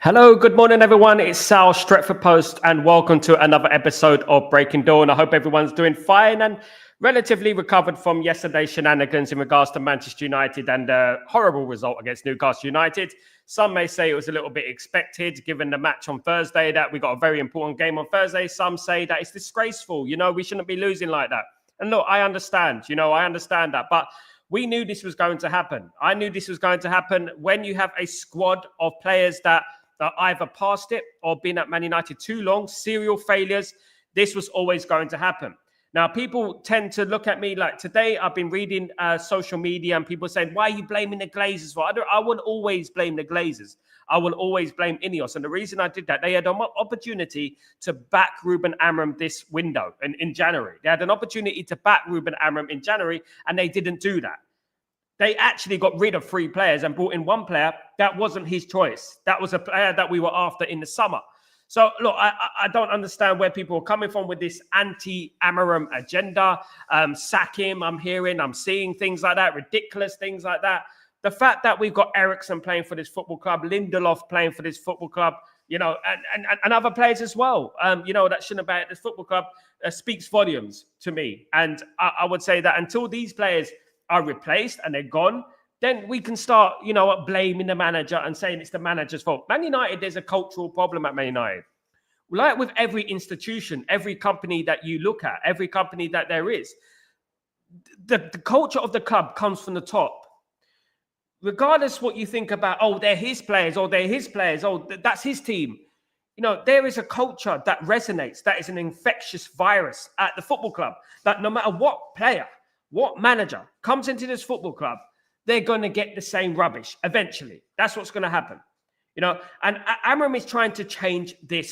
Hello, good morning, everyone. It's Sal, Stretford Post, and welcome to another episode of Breaking Dawn. I hope everyone's doing fine and relatively recovered from yesterday's shenanigans in regards to Manchester United and the horrible result against Newcastle United. Some may say it was a little bit expected, given the match on Thursday, that we got a very important game on Thursday. Some say that it's disgraceful. We shouldn't be losing like that. And look, I understand, I understand that. But we knew this was going to happen. I knew this was going to happen when you have a squad of players that either passed it or been at Man United too long, serial failures. This was always going to happen. Now, people tend to look at me like today. I've been reading social media and people saying, why are you blaming the Glazers? Well, I wouldn't always blame the Glazers. I will always blame Ineos. And the reason I did that, they had an opportunity to back Ruben Amorim this window in January. They had an opportunity to back Ruben Amorim in January, and they didn't do that. They actually got rid of 3 players and brought in 1 player that wasn't his choice. That was a player that we were after in the summer. So, look, I don't understand where people are coming from with this anti-Amorim agenda. Sack him, I'm seeing things like that, ridiculous things like that. The fact that we've got Eriksen playing for this football club, Lindelof playing for this football club, and other players as well, that shouldn't be at this football club, speaks volumes to me. And I would say that until these players are replaced and they're gone, then we can start, blaming the manager and saying it's the manager's fault. Man United, there's a cultural problem at Man United. Like with every institution, every company that you look at, every company that there is, the culture of the club comes from the top. Regardless what you think about, they're his players, that's his team. There is a culture that resonates, that is an infectious virus at the football club, that no matter what player, what manager comes into this football club, they're going to get the same rubbish eventually. That's what's going to happen. And Amorim is trying to change the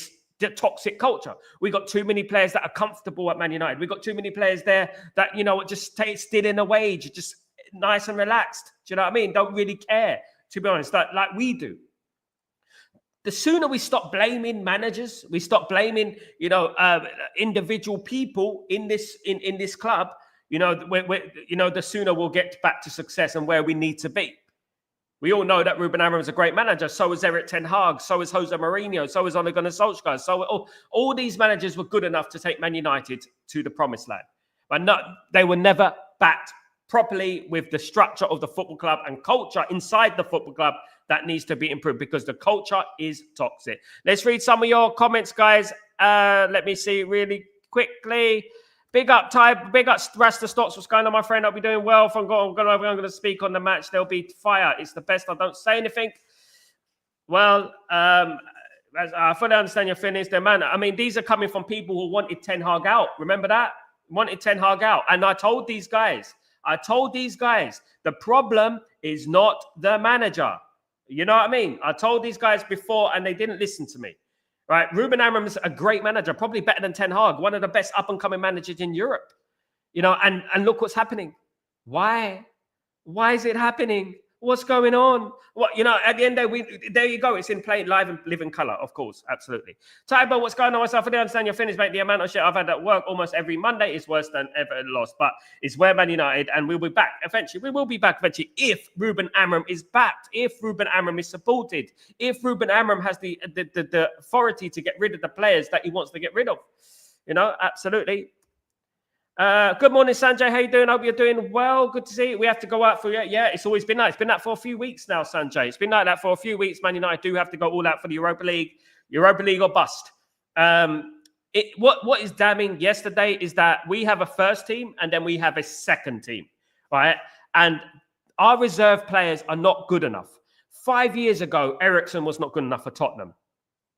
toxic culture. We got too many players that are comfortable at Man United. We got too many players there that, just stay still in a wage, just nice and relaxed. Do you know what I mean? Don't really care, to be honest, like we do. The sooner we stop blaming managers, we stop blaming, individual people in this club, the sooner we'll get back to success and where we need to be. We all know that Ruben Amorim is a great manager. So is Erik ten Hag. So is Jose Mourinho. So is Ole Gunnar Solskjaer. So all these managers were good enough to take Man United to the promised land. But they were never backed properly with the structure of the football club and culture inside the football club that needs to be improved because the culture is toxic. Let's read some of your comments, guys. Let me see really quickly. Big up, Ty. Big up, Rasta Stocks. What's going on, my friend? I'll be doing well. If I'm going to speak on the match, there'll be fire. It's the best. I don't say anything. Well, I fully understand your feelings there, man. I mean, these are coming from people who wanted Ten Hag out. Remember that? Wanted Ten Hag out. And I told these guys, the problem is not the manager. You know what I mean? I told these guys before and they didn't listen to me. Right, Ruben Amorim is a great manager, probably better than Ten Hag, one of the best up-and-coming managers in Europe. And look what's happening. Why? Why is it happening? What's going on? At the end of the day, there you go. It's in plain, live and living color, of course, absolutely. Tybo, what's going on? I fully understand your feelings, mate. The amount of shit I've had at work almost every Monday is worse than ever lost. But it's where Man United, and we'll be back eventually. We will be back eventually if Ruben Amorim is backed, if Ruben Amorim is supported, if Ruben Amorim has the authority to get rid of the players that he wants to get rid of. Absolutely. Good morning, Sanjay. How you doing? Hope you're doing well. Good to see you. We have to go out for it. Yeah, it's always been that. It's been that for a few weeks now, Sanjay. It's been like that for a few weeks. Man United do have to go all out for the Europa League or bust. What is damning yesterday is that we have a first team and then we have a second team, right? And our reserve players are not good enough. 5 years ago, Eriksen was not good enough for Tottenham.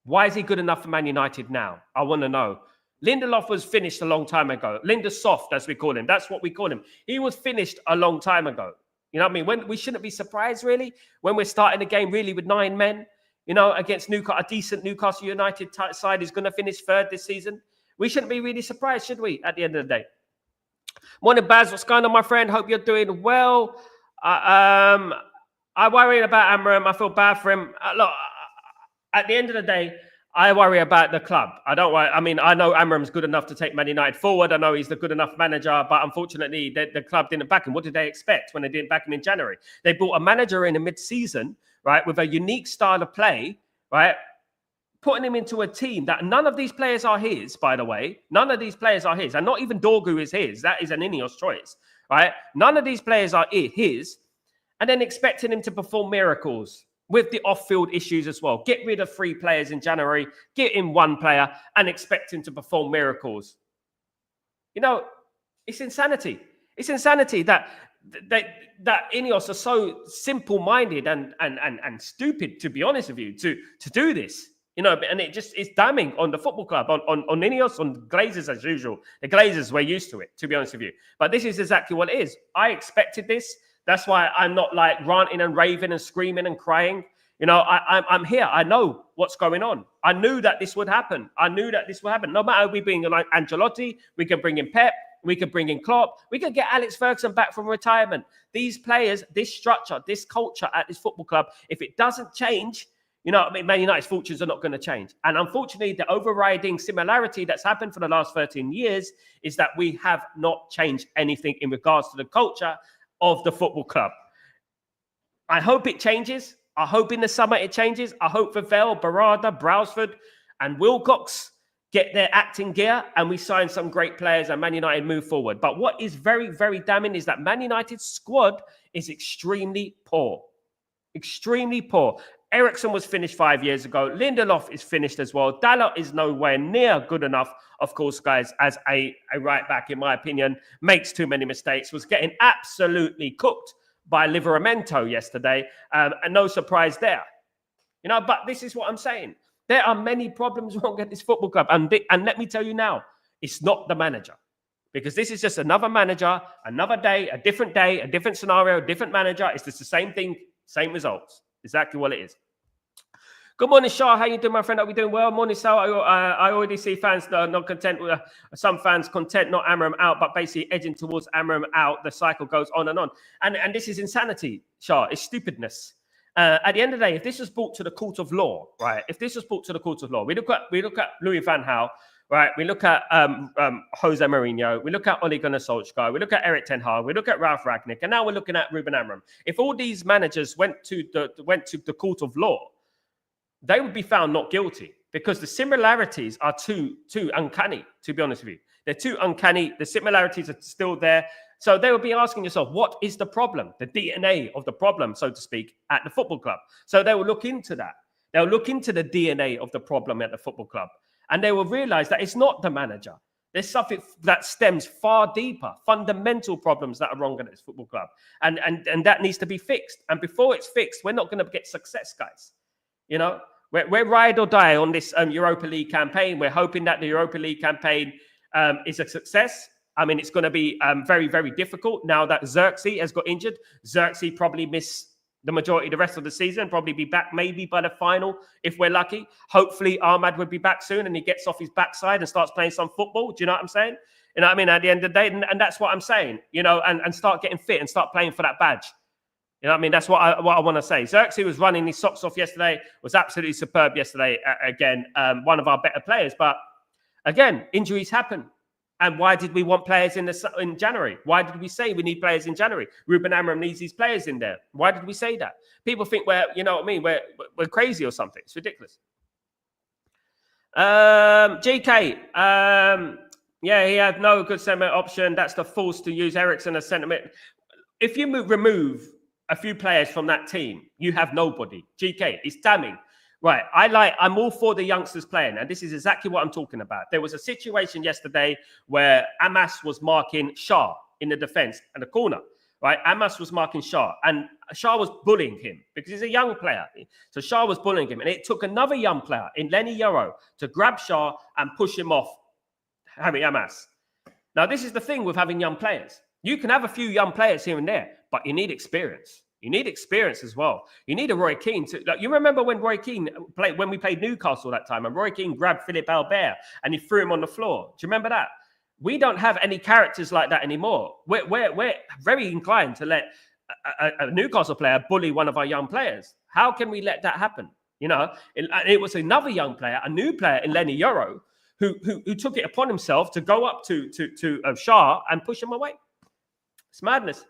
Why is he good enough for Man United now? I want to know. Lindelof was finished a long time ago. Lindesoft, as we call him. That's what we call him. He was finished a long time ago. You know what I mean? When we shouldn't be surprised, really, when we're starting the game really with 9 men, against Newcastle, a decent Newcastle United side is going to finish 3rd this season. We shouldn't be really surprised, should we, at the end of the day? Morning, Baz. What's going on, my friend? Hope you're doing well. I worry about Amorim. I feel bad for him. Look, at the end of the day, I worry about the club. I don't worry. I mean, I know Amorim's good enough to take Man United forward. I know he's the good enough manager, but unfortunately, the club didn't back him. What did they expect when they didn't back him in January? They brought a manager in mid-season, right, with a unique style of play, right? Putting him into a team that none of these players are his, by the way. None of these players are his. And not even Dorgu is his. That is an Ineos choice, right? None of these players are his. And then expecting him to perform miracles with the off-field issues as well. Get rid of 3 players in January, get in 1 player and expect him to perform miracles. You know, it's insanity. It's insanity that Ineos are so simple-minded and stupid, to be honest with you, to do this. You know, and it's damning on the football club, on Ineos, on Glazers as usual. The Glazers, we're used to it, to be honest with you. But this is exactly what it is. I expected this. That's why I'm not like ranting and raving and screaming and crying. You know, I'm here. I know what's going on. I knew that this would happen. No matter we bring like Ancelotti, we can bring in Pep, we could bring in Klopp, we could get Alex Ferguson back from retirement. These players, this structure, this culture at this football club, if it doesn't change, you know, I mean, Man United's fortunes are not going to change. And unfortunately, the overriding similarity that's happened for the last 13 years is that we have not changed anything in regards to the culture of the football club. I hope it changes. I hope in the summer it changes. I hope Vavell, Barada, Brailsford and Wilcox get their acting gear and we sign some great players and Man United move forward. But what is very, very damning is that Man United's squad is extremely poor. Extremely poor. Ericsson was finished 5 years ago. Lindelof is finished as well. Dalot is nowhere near good enough, of course, guys, as a right back, in my opinion. Makes too many mistakes. Was getting absolutely cooked by Livramento yesterday. And no surprise there. You know, but this is what I'm saying. There are many problems wrong at this football club. And let me tell you now, it's not the manager. Because this is just another manager, another day, a different scenario, a different manager. It's just the same thing, same results. Exactly what it is. Good morning, Shah. How you doing, my friend? Are we doing well? Morning, Sal. I already see fans that are not content with some fans content, not Amram out, but basically edging towards Amram out. The cycle goes on. And this is insanity, Shah. It's stupidness. At the end of the day, if this was brought to the court of law, right? If this was brought to the court of law, we look at Louis van Gaal, right? We look at Jose Mourinho. We look at Ole Gunnar Solskjaer. We look at Erik ten Hag. We look at Ralf Rangnick, and now we're looking at Ruben Amram. If all these managers went to the court of law, they would be found not guilty because the similarities are too uncanny. To be honest with you, they're too uncanny. The similarities are still there. So they would be asking yourself, what is the problem? The DNA of the problem, so to speak, at the football club. So they will look into that. They'll look into the DNA of the problem at the football club. And they will realize that it's not the manager. There's something that stems far deeper, fundamental problems that are wrong at this football club. And that needs to be fixed. And before it's fixed, we're not going to get success, guys. You know, we're ride or die on this Europa League campaign. We're hoping that the Europa League campaign is a success. I mean, it's going to be very, very difficult now that Xerxes has got injured. Xerxes probably miss the majority of the rest of the season, probably be back maybe by the final if we're lucky. Hopefully Ahmad would be back soon and he gets off his backside and starts playing some football. Do you know what I'm saying? You know what I mean? At the end of the day, and that's what I'm saying, you know, and start getting fit and start playing for that badge. You know what I mean? That's what I want to say. Xerxes was running his socks off yesterday, was absolutely superb yesterday. Again, one of our better players. But again, injuries happen. And why did we want players in January? Why did we say we need players in January? Ruben Amram needs these players in there. Why did we say that? People think you know what I mean, we're crazy or something. It's ridiculous. GK, yeah, he had no good centre option. That's the force to use Ericsson as centre mid. If you remove a few players from that team, you have nobody. GK, it's damning. Right, I'm all for the youngsters playing, and this is exactly what I'm talking about. There was a situation yesterday where Amas was marking Shah in the defence and the corner, right? Amas was marking Shah, and Shah was bullying him because he's a young player. So Shah was bullying him, and it took another young player in Lenny Yoro to grab Shah and push him off Harry Amas. Now, this is the thing with having young players. You can have a few young players here and there, but you need experience. You need experience as well. You need a Roy Keane. You remember when Roy Keane played, when we played Newcastle that time, and Roy Keane grabbed Philippe Albert and he threw him on the floor. Do you remember that? We don't have any characters like that anymore. We're very inclined to let a Newcastle player bully one of our young players. How can we let that happen? You know, it was another young player, a new player in Lenny Yoro, who took it upon himself to go up to Shah and push him away. It's madness.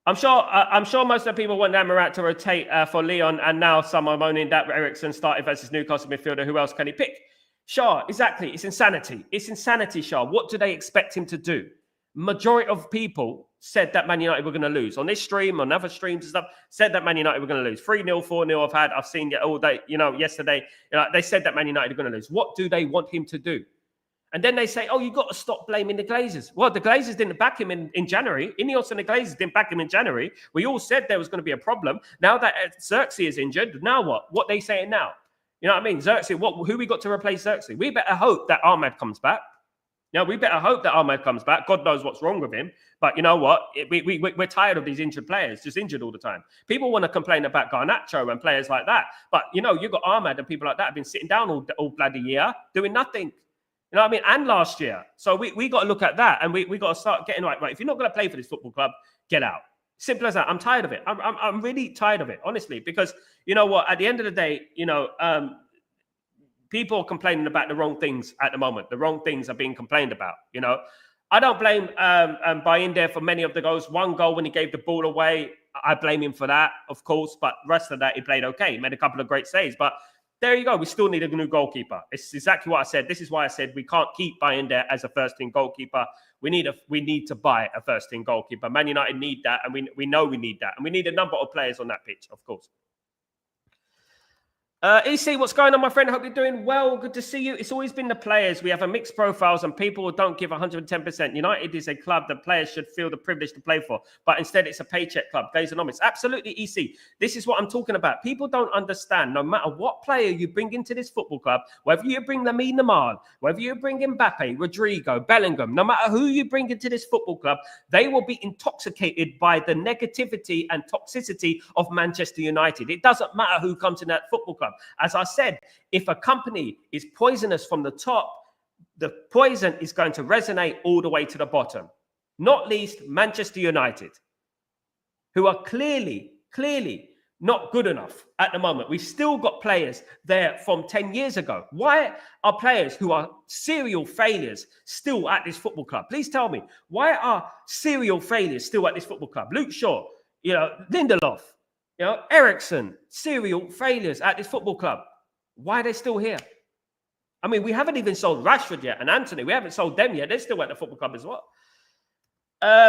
I'm sure most of the people want Amarat to rotate for Leon, and now some are moaning that Ericsson started versus Newcastle midfielder. Who else can he pick? Shah, exactly. It's insanity. It's insanity, Shah. What do they expect him to do? Majority of people said that Man United were going to lose. On this stream, on other streams and stuff, said that Man United were going to lose. 3-0, 4-0 I've seen it all day, yesterday. They said that Man United are going to lose. What do they want him to do? And then they say, oh, you've got to stop blaming the Glazers. Well, the Glazers didn't back him in January. Ineos and the Glazers didn't back him in January. We all said there was going to be a problem. Now that Xerxes is injured, now what? What are they saying now? You know what I mean? Xerxes, who we got to replace Xerxes? We better hope that Ahmed comes back. We better hope that Ahmed comes back. God knows what's wrong with him. But you know what? We're tired of these injured players, just injured all the time. People want to complain about Garnacho and players like that. But, you've got Ahmed and people like that have been sitting down all bloody year doing nothing. You know what I mean? And last year. So we got to look at that, and we got to start getting right. If you're not going to play for this football club, get out. Simple as that. I'm tired of it. I'm really tired of it, honestly, because you know what? At the end of the day, people are complaining about the wrong things at the moment. The wrong things are being complained about. I don't blame Bayindir for many of the goals. One goal when he gave the ball away, I blame him for that, of course. But the rest of that, he played okay. He made a couple of great saves, but. There you go. We still need a new goalkeeper. It's exactly what I said. This is why I said we can't keep buying there as a first-team goalkeeper. We need to buy a first-team goalkeeper. Man United need that, and we know we need that. And we need a number of players on that pitch, of course. EC, what's going on, my friend? I hope you're doing well. Good to see you. It's always been the players. We have a mixed profiles and people don't give 110%. United is a club that players should feel the privilege to play for, but instead it's a paycheck club. Glazonomics. Absolutely, EC. This is what I'm talking about. People don't understand, no matter what player you bring into this football club, whether you bring Lamine Yamal, whether you bring Mbappe, Rodrigo, Bellingham, no matter who you bring into this football club, they will be intoxicated by the negativity and toxicity of Manchester United. It doesn't matter who comes in that football club. As I said, if a company is poisonous from the top, the poison is going to resonate all the way to the bottom. Not least Manchester United, who are clearly not good enough at the moment. We've still got players there from 10 years ago. Why are players who are serial failures still at this football club? Please tell me, why are serial failures still at this football club? Luke Shaw, Lindelof, Ericsson, serial failures at this football club. Why are they still here? I mean, we haven't even sold Rashford yet and Anthony. We haven't sold them yet. They're still at the football club as well.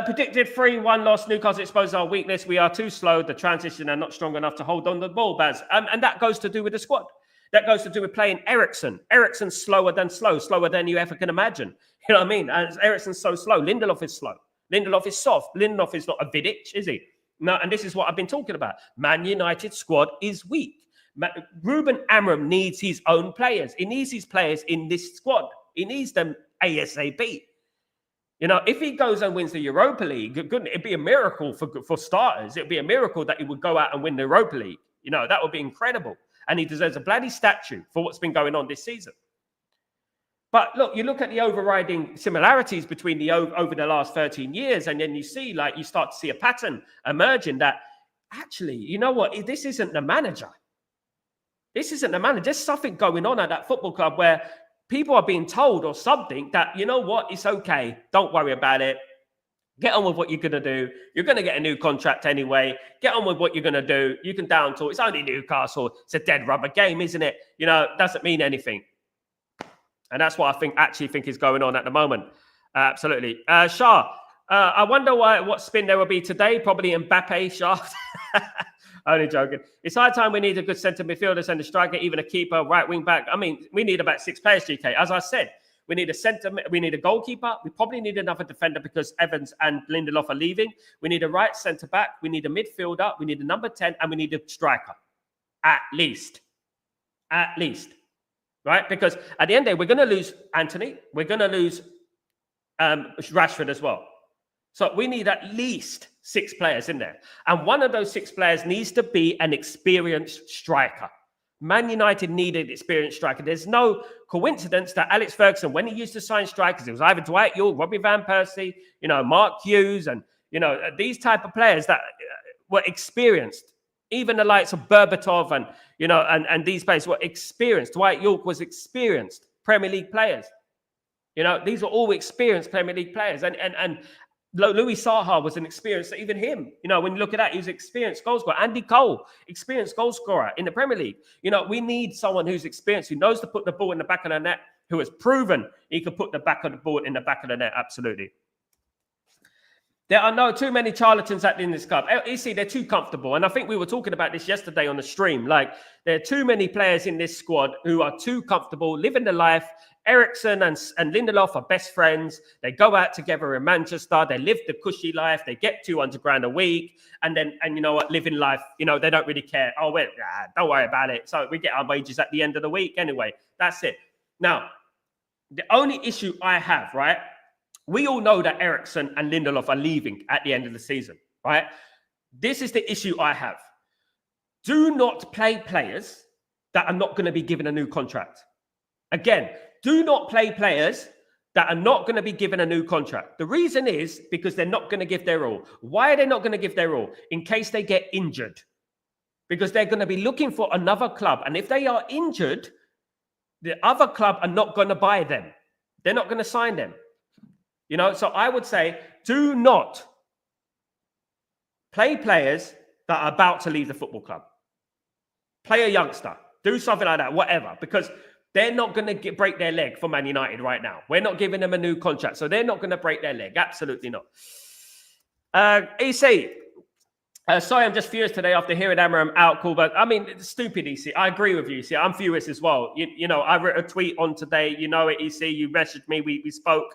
Predicted 3-1 loss. Newcastle exposed our weakness. We are too slow. The transition and not strong enough to hold on the ball, Baz. And that goes to do with the squad. That goes to do with playing Ericsson. Ericsson's slower than you ever can imagine. You know what I mean? And Ericsson's so slow. Lindelof is slow. Lindelof is soft. Lindelof is not a Vidic, is he? No, and this is what I've been talking about. Man United squad is weak. Ruben Amorim needs his own players. He needs his players in this squad. He needs them ASAP. If he goes and wins the Europa League, it'd be a miracle for starters. It'd be a miracle that he would go out and win the Europa League. That would be incredible. And he deserves a bloody statue for what's been going on this season. But look, you look at the overriding similarities between over the last 13 years, and then you see, you start to see a pattern emerging that actually, you know what? This isn't the manager. This isn't the manager. There's something going on at that football club where people are being told or something that, you know what? It's okay. Don't worry about it. Get on with what you're going to do. You're going to get a new contract anyway. Get on with what you're going to do. You can down talk. It's only Newcastle. It's a dead rubber game, isn't it? Doesn't mean anything. And that's what I actually think is going on at the moment. Absolutely. Shah, I wonder what spin there will be today. Probably Mbappe, Shah. Only joking. It's high time we need a good centre midfielder and a striker, even a keeper, right wing back. I mean, we need about 6 players, GK. As I said, we need a centre, we need a goalkeeper. We probably need another defender because Evans and Lindelof are leaving. We need a right centre back. We need a midfielder. We need a number 10, and we need a striker. At least. Right? Because at the end of the day, we're going to lose Anthony. We're going to lose Rashford as well. So we need at least 6 players in there. And one of those 6 players needs to be an experienced striker. Man United needed an experienced striker. There's no coincidence that Alex Ferguson, when he used to sign strikers, it was either Dwight York, Robbie Van Persie, Mark Hughes, and, these type of players that were experienced. Even the likes of Berbatov and these players were experienced. Dwight York was experienced Premier League players. These are all experienced Premier League players. And Louis Saha was an experienced, even him, when you look at that, he's an experienced goal scorer. Andy Cole, experienced goal scorer in the Premier League. We need someone who's experienced, who knows to put the ball in the back of the net, who has proven he could put the back of the ball in the back of the net. Absolutely. There are too many charlatans in this club. You see, they're too comfortable. And I think we were talking about this yesterday on the stream. Like, there are too many players in this squad who are too comfortable, living the life. Ericsson and Lindelof are best friends. They go out together in Manchester. They live the cushy life. They get 200 grand a week. And you know what, living life, they don't really care. Oh, well, don't worry about it. So we get our wages at the end of the week anyway. That's it. Now, the only issue I have, right? We all know that Ericsson and Lindelof are leaving at the end of the season, right? This is the issue I have. Do not play players that are not going to be given a new contract. Again, do not play players that are not going to be given a new contract. The reason is because they're not going to give their all. Why are they not going to give their all? In case they get injured. Because they're going to be looking for another club. And if they are injured, the other club are not going to buy them. They're not going to sign them. So I would say, do not play players that are about to leave the football club. Play a youngster. Do something like that, whatever. Because they're not going to break their leg for Man United right now. We're not giving them a new contract. So they're not going to break their leg. Absolutely not. EC. Sorry, I'm just furious today after hearing Amram out call. But I mean, it's stupid, EC. I agree with you. See, I'm furious as well. I wrote a tweet on today. You know it, EC. You messaged me. We spoke.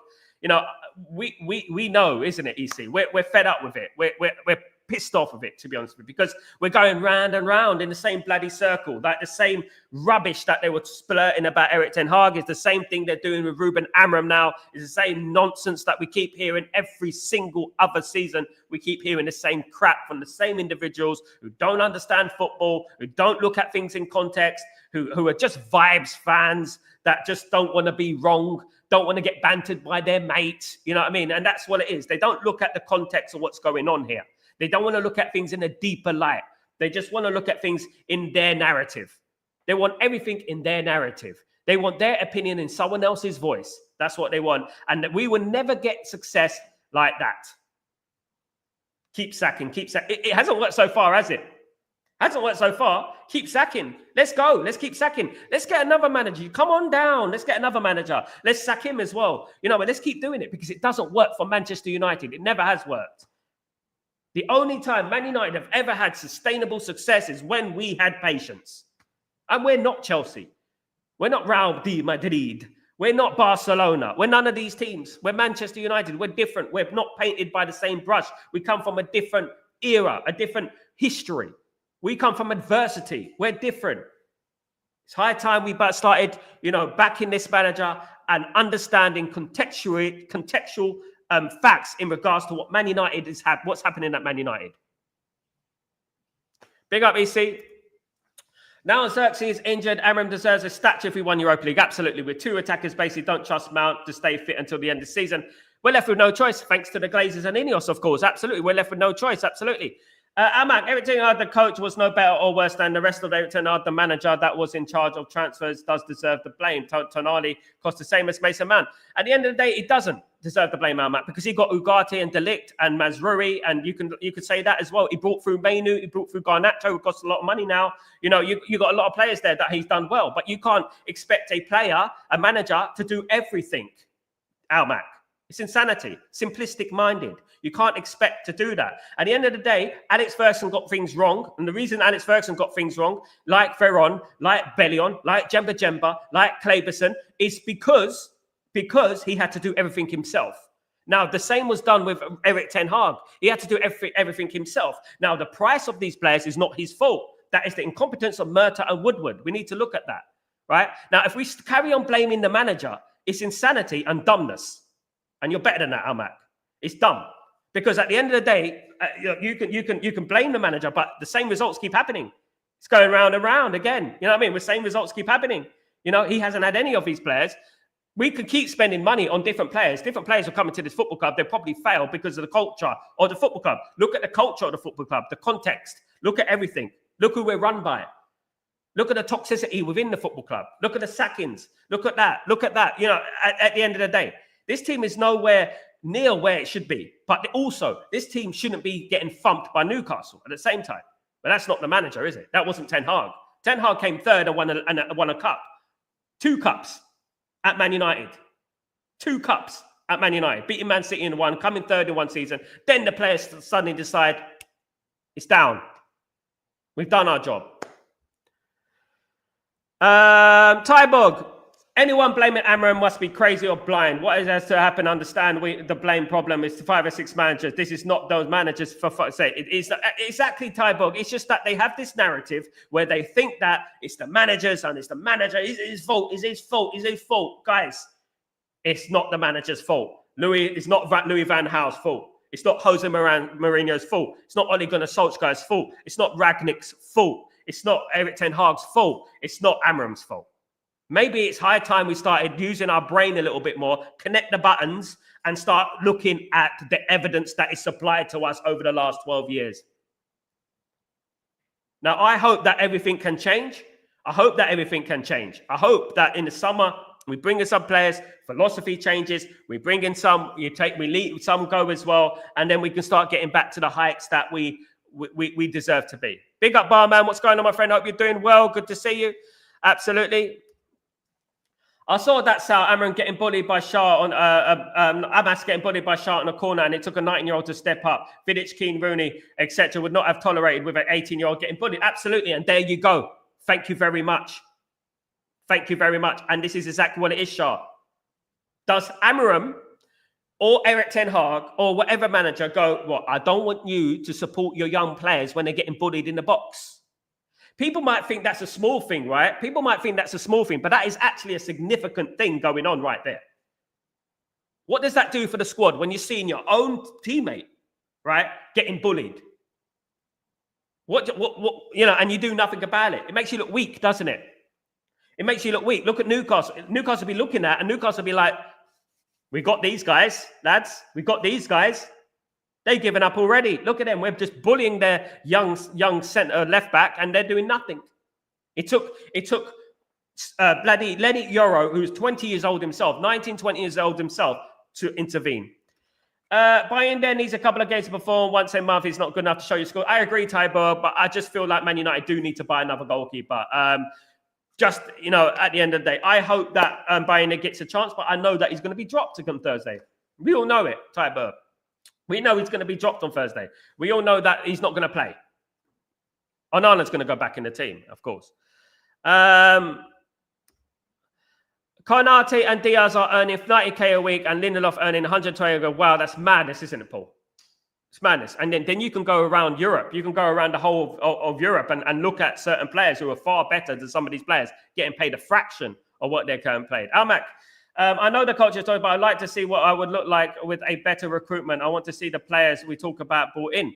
We know, isn't it, EC? We're fed up with it. We're pissed off with it, to be honest with you, because we're going round and round in the same bloody circle. Like, the same rubbish that they were splurting about Erik ten Hag is the same thing they're doing with Ruben Amram now. It's the same nonsense that we keep hearing every single other season. We keep hearing the same crap from the same individuals who don't understand football, who don't look at things in context, who are just vibes fans that just don't want to be wrong, don't want to get bantered by their mates. You know what I mean? And that's what it is. They don't look at the context of what's going on here. They don't want to look at things in a deeper light. They just want to look at things in their narrative. They want everything in their narrative. They want their opinion in someone else's voice. That's what they want. And we will never get success like that. Keep sacking, keep sacking. It hasn't worked so far, has it? Hasn't worked so far. Keep sacking. Let's go. Let's keep sacking. Let's get another manager. Come on down. Let's get another manager. Let's sack him as well. But let's keep doing it, because it doesn't work for Manchester United. It never has worked. The only time Man United have ever had sustainable success is when we had patience. And we're not Chelsea. We're not Real Madrid. We're not Barcelona. We're none of these teams. We're Manchester United. We're different. We're not painted by the same brush. We come from a different era, a different history. We come from adversity. We're different. It's high time we started, backing this manager and understanding contextual facts in regards to what Man United what's happening at Man United. Big up, EC. Now Xerxes is injured. Amram deserves a statue if we won Europa League. Absolutely. With two attackers, basically don't trust Mount to stay fit until the end of the season. We're left with no choice, thanks to the Glazers and Ineos, of course. Absolutely. We're left with no choice. Absolutely. Amak, Erik ten Hag, the coach, was no better or worse than the rest of Erik ten Hag. The manager that was in charge of transfers does deserve the blame. Tonali cost the same as Mason Mount. At the end of the day, it doesn't deserve the blame, Amak, because he got Ugarte and De Ligt and Mazraoui, and you could say that as well. He brought through Mainu, he brought through Garnacho, who costs a lot of money now. You got a lot of players there that he's done well, but you can't expect a manager, to do everything, Amak. It's insanity, simplistic minded. You can't expect to do that. At the end of the day, Alex Ferguson got things wrong. And the reason Alex Ferguson got things wrong, like Veron, like Bellion, like Jemba, like Kleberson, is because he had to do everything himself. Now, the same was done with Erik ten Hag. He had to do everything himself. Now, the price of these players is not his fault. That is the incompetence of Murta and Woodward. We need to look at that, right? Now, if we carry on blaming the manager, it's insanity and dumbness. And you're better than that, Almac. It's dumb. Because at the end of the day, you can blame the manager, but the same results keep happening. It's going round and round again. You know what I mean? The same results keep happening. He hasn't had any of these players. We could keep spending money on different players. Different players are coming to this football club. They'll probably fail because of the culture of the football club. Look at the culture of the football club, the context. Look at everything. Look who we're run by. Look at the toxicity within the football club. Look at the sackings. Look at that. Look at that. At the end of the day, this team is nowhere near where it should be. But also, this team shouldn't be getting thumped by Newcastle at the same time. But that's not the manager, is it? That wasn't Ten Hag. Ten Hag came third and won a cup. 2 cups at Man United. 2 cups at Man United. Beating Man City in one, coming third in one season. Then the players suddenly decide it's down. We've done our job. Tyborg. Anyone blaming Amram must be crazy or blind. What has to happen? Understand the blame problem is 5 or 6 managers. This is not those managers, for fuck's sake. It is exactly Tyborg. It's just that they have this narrative where they think that it's the managers and it's the manager. It's his fault. It's his fault. It's his fault. Guys, it's not the manager's fault. It's not Louis van Gaal's fault. It's not Jose Mourinho's fault. It's not Ole Gunnar Solskjaer's fault. It's not Ragnick's fault. It's not Erik ten Hag's fault. It's not Amram's fault. Maybe it's high time we started using our brain a little bit more, connect the buttons, and start looking at the evidence that is supplied to us over the last 12 years. Now, I hope that everything can change. I hope that everything can change. I hope that in the summer, we bring in some players, philosophy changes, we bring in some, we leave some go as well, and then we can start getting back to the heights that we deserve to be. Big up, Barman. What's going on, my friend? Hope you're doing well. Good to see you. Absolutely. I saw that Sal Amram getting bullied by Shah on Abbas getting bullied by Shah on a corner, and it took a 19-year-old to step up. Vidic, Keane, Rooney, etc. would not have tolerated with an 18-year-old getting bullied. Absolutely, and there you go. Thank you very much. Thank you very much. And this is exactly what it is, Shah. Does Amram or Erik ten Hag or whatever manager go, well, I don't want you to support your young players when they're getting bullied in the box? People might think that's a small thing, right? People might think that's a small thing, but that is actually a significant thing going on right there. What does that do for the squad when you're seeing your own teammate, right, getting bullied? What and you do nothing about it? It makes you look weak, doesn't it? It makes you look weak. Look at Newcastle. Newcastle will be looking at, and Newcastle will be like, we got these guys, lads. We got these guys. They've given up already. Look at them. We're just bullying their young centre left back, and they're doing nothing. It took bloody Lenny Yoro, who's 20 years old himself, 19, 20 years old himself, to intervene. Bayern there needs a couple of games to perform. Once a month is not good enough to show you score. I agree, Tyber, but I just feel like Man United do need to buy another goalkeeper. At the end of the day, I hope that Bayern gets a chance, but I know that he's going to be dropped on Thursday. We all know it, Tyber. We know he's going to be dropped on Thursday. We all know that he's not going to play. Onana's going to go back in the team, of course. Konate and Diaz are earning 90k a week and Lindelof earning 120. Wow, that's madness, isn't it, Paul? It's madness. And then you can go around Europe. You can go around the whole of Europe and look at certain players who are far better than some of these players getting paid a fraction of what they're currently paid. Almac. I know the culture story, but I'd like to see what I would look like with a better recruitment. I want to see the players we talk about brought in.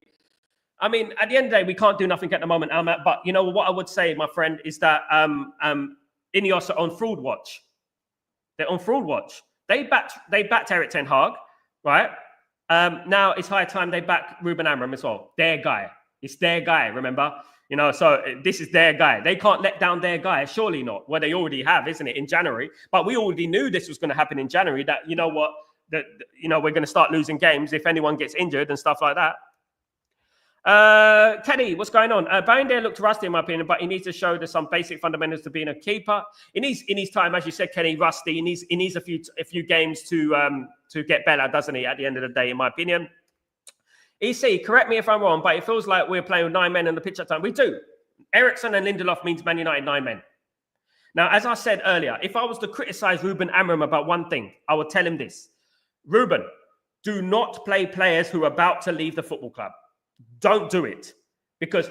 I mean, at the end of the day, we can't do nothing at the moment, Almat. But you know what I would say, my friend, is that Ineos are on fraud watch. They're on fraud watch. They backed Erik ten Hag, right? Now it's high time they back Ruben Amram as well. Their guy. It's their guy, remember? So this is their guy. They can't let down their guy. Surely not. Well, they already have, isn't it, in January? But we already knew this was going to happen in January, that, you know what, we're going to start losing games if anyone gets injured and stuff like that. Kenny, what's going on? Bayern looked rusty in my opinion, but he needs to show there's some basic fundamentals to being a keeper. In his time, as you said, Kenny, rusty. He needs a few games to get better, doesn't he? At the end of the day, in my opinion. EC, correct me if I'm wrong, but it feels like we're playing with 9 men on the pitch at time. We do. Eriksson and Lindelof means Man United 9 men. Now, as I said earlier, if I was to criticize Ruben Amram about one thing, I would tell him this: Ruben, do not play players who are about to leave the football club. Don't do it. Because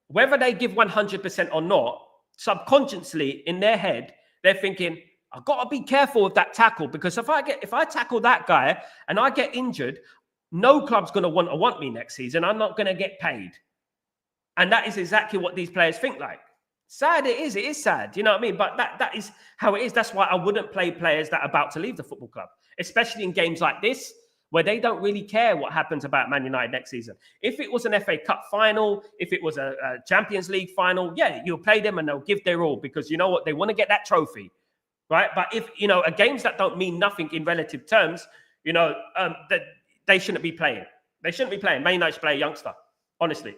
whether they give 100% or not, subconsciously in their head, they're thinking, I've got to be careful with that tackle, because if I tackle that guy and I get injured, no club's going to want me next season. I'm not going to get paid. And that is exactly what these players think like. Sad it is. It is sad. You know what I mean? But that is how it is. That's why I wouldn't play players that are about to leave the football club, especially in games like this, where they don't really care what happens about Man United next season. If it was an FA Cup final, if it was a Champions League final, yeah, you'll play them and they'll give their all, because you know what? They want to get that trophy, right? But if, games that don't mean nothing in relative terms, that they shouldn't be playing. They shouldn't be playing. Man United should play a youngster, honestly.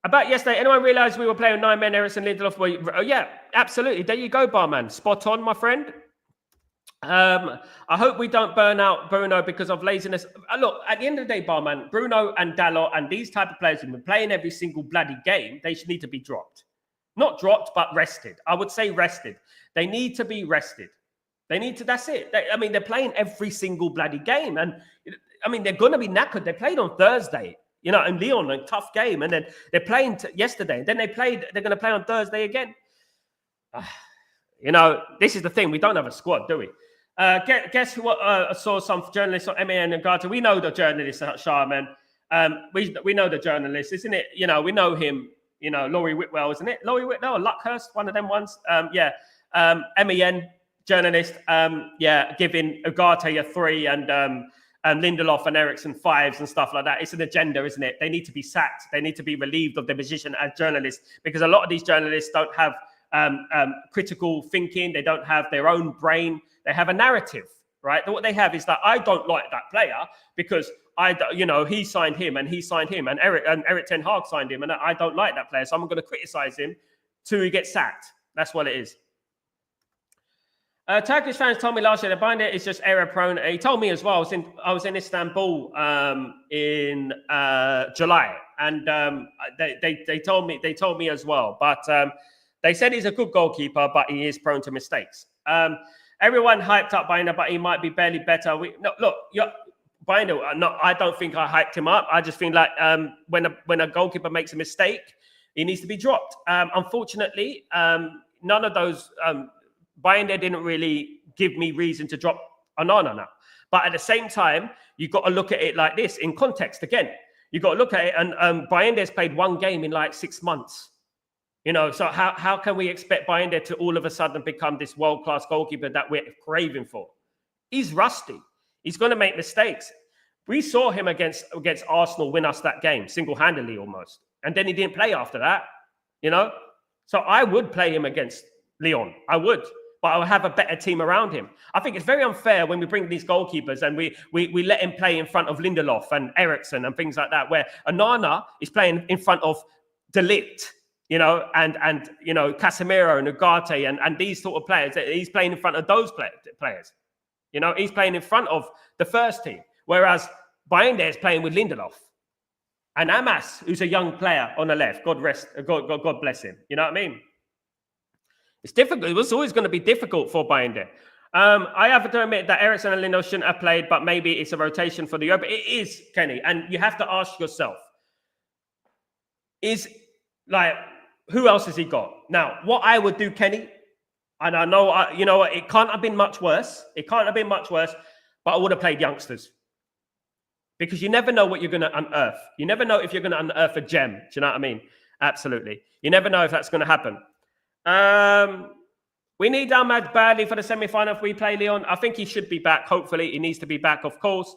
About yesterday, anyone realised we were playing 9 men, Eriksen, Lindelof? Oh, yeah, absolutely. There you go, barman. Spot on, my friend. I hope we don't burn out Bruno because of laziness. Look, at the end of the day, barman, Bruno and Dalot and these type of players who've been playing every single bloody game, they should need to be dropped. Not dropped, but rested. I would say rested. They need to be rested. They need to, that's it. They're playing every single bloody game. And, they're going to be knackered. They played on Thursday, and Lyon, a tough game. And then they're playing yesterday. Then they're going to play on Thursday again. This is the thing. We don't have a squad, do we? Guess what? I saw some journalists on MAN and Garter. We know the journalist, Sharman. We know the journalist, isn't it? We know him. Laurie Whitwell, isn't it? Laurie Whitwell or Luckhurst, one of them ones. MEN journalist. Giving Ugarte a 3 and Lindelof and Eriksen 5s and stuff like that. It's an agenda, isn't it? They need to be sacked. They need to be relieved of their position as journalists because a lot of these journalists don't have critical thinking. They don't have their own brain. They have a narrative, right? What they have is that I don't like that player because he signed him and he signed him and Eric Ten Hag signed him and I don't like that player, so I'm going to criticize him till he gets sacked. That's what it is. Turkish fans told me last year that Binder is just error prone. He told me as well. I was in Istanbul in July, and they told me as well. But they said he's a good goalkeeper, but he is prone to mistakes. Everyone hyped up Binder, but he might be barely better. Binder, I don't think I hyped him up. I just think like when a goalkeeper makes a mistake, he needs to be dropped. Unfortunately, none of those Binder didn't really give me reason to drop Onana. But at the same time, you've got to look at it like this in context. Again, you've got to look at it, and Binder played one game in like 6 months. So how can we expect Binder to all of a sudden become this world-class goalkeeper that we're craving for? He's rusty. He's going to make mistakes. We saw him against Arsenal win us that game, single-handedly almost. And then he didn't play after that, So I would play him against Lyon. I would. But I would have a better team around him. I think it's very unfair when we bring these goalkeepers and we let him play in front of Lindelof and Eriksen and things like that, where Onana is playing in front of De Ligt, and Casemiro and Ugarte and these sort of players. He's playing in front of those players. He's playing in front of the first team, whereas Binder is playing with Lindelof and Amas, who's a young player on the left. God bless him. You know what I mean? It's difficult. It was always going to be difficult for Binder. I have to admit that Eriksen and Lindelof shouldn't have played, but maybe it's a rotation for the Euro. But it is, Kenny, and you have to ask yourself: who else has he got? Now, what I would do, Kenny, and I know, it can't have been much worse. It can't have been much worse, but I would have played youngsters. Because you never know what you're going to unearth. You never know if you're going to unearth a gem. Do you know what I mean? Absolutely. You never know if that's going to happen. We need Ahmad badly for the semi-final if we play Lyon. I think he should be back. Hopefully, he needs to be back, of course.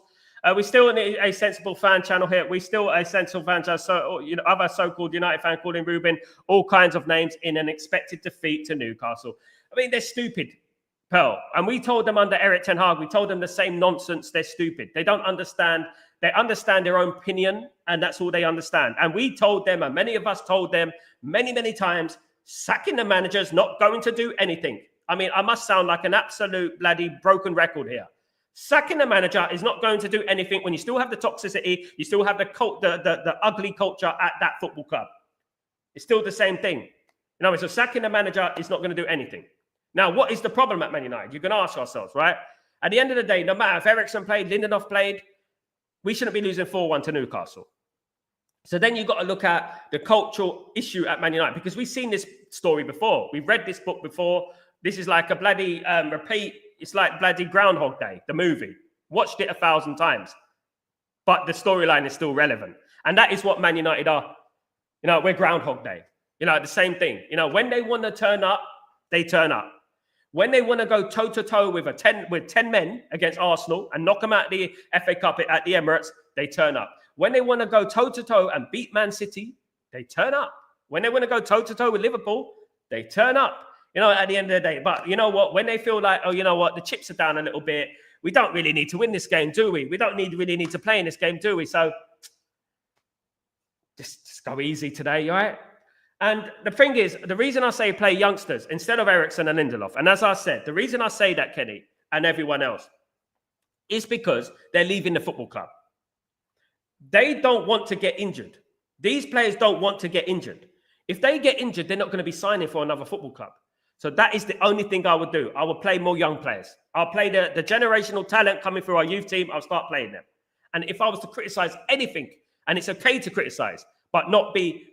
We still need a sensible fan channel here. We still a sensible fan channel. So, other so-called United fan calling Ruben all kinds of names in an expected defeat to Newcastle. They're stupid, Pearl. And we told them under Eric Ten Hag, we told them the same nonsense. They're stupid. They don't understand. They understand their own opinion, and that's all they understand. And we told them, and many of us told them many, many times, sacking the manager is not going to do anything. I must sound like an absolute bloody broken record here. Sacking the manager is not going to do anything when you still have the toxicity, you still have the ugly culture at that football club. It's still the same thing. So sacking the manager is not going to do anything. Now, what is the problem at Man United? You can ask ourselves, right? At the end of the day, no matter if Eriksen played, Lindelof played, we shouldn't be losing 4-1 to Newcastle. So then you've got to look at the cultural issue at Man United, because we've seen this story before. We've read this book before. This is like a bloody repeat. It's like bloody Groundhog Day, the movie. Watched it 1,000 times. But the storyline is still relevant. And that is what Man United are. We're Groundhog Day. The same thing. When they want to turn up, they turn up. When they want to go toe-to-toe with 10 men against Arsenal and knock them out the FA Cup at the Emirates, they turn up. When they want to go toe-to-toe and beat Man City, they turn up. When they want to go toe-to-toe with Liverpool, they turn up. at the end of the day. But you know what? When they feel like, oh, you know what? The chips are down a little bit. We don't really need to win this game, do we? We don't really need to play in this game, do we? So just go easy today, all right? And the thing is, the reason I say play youngsters instead of Eriksen and Lindelof, and as I said, the reason I say that, Kenny, and everyone else, is because they're leaving the football club. They don't want to get injured. These players don't want to get injured. If they get injured, they're not going to be signing for another football club. So that is the only thing I would do. I would play more young players. I'll play the generational talent coming through our youth team. I'll start playing them. And if I was to criticize anything, and it's okay to criticize, but not be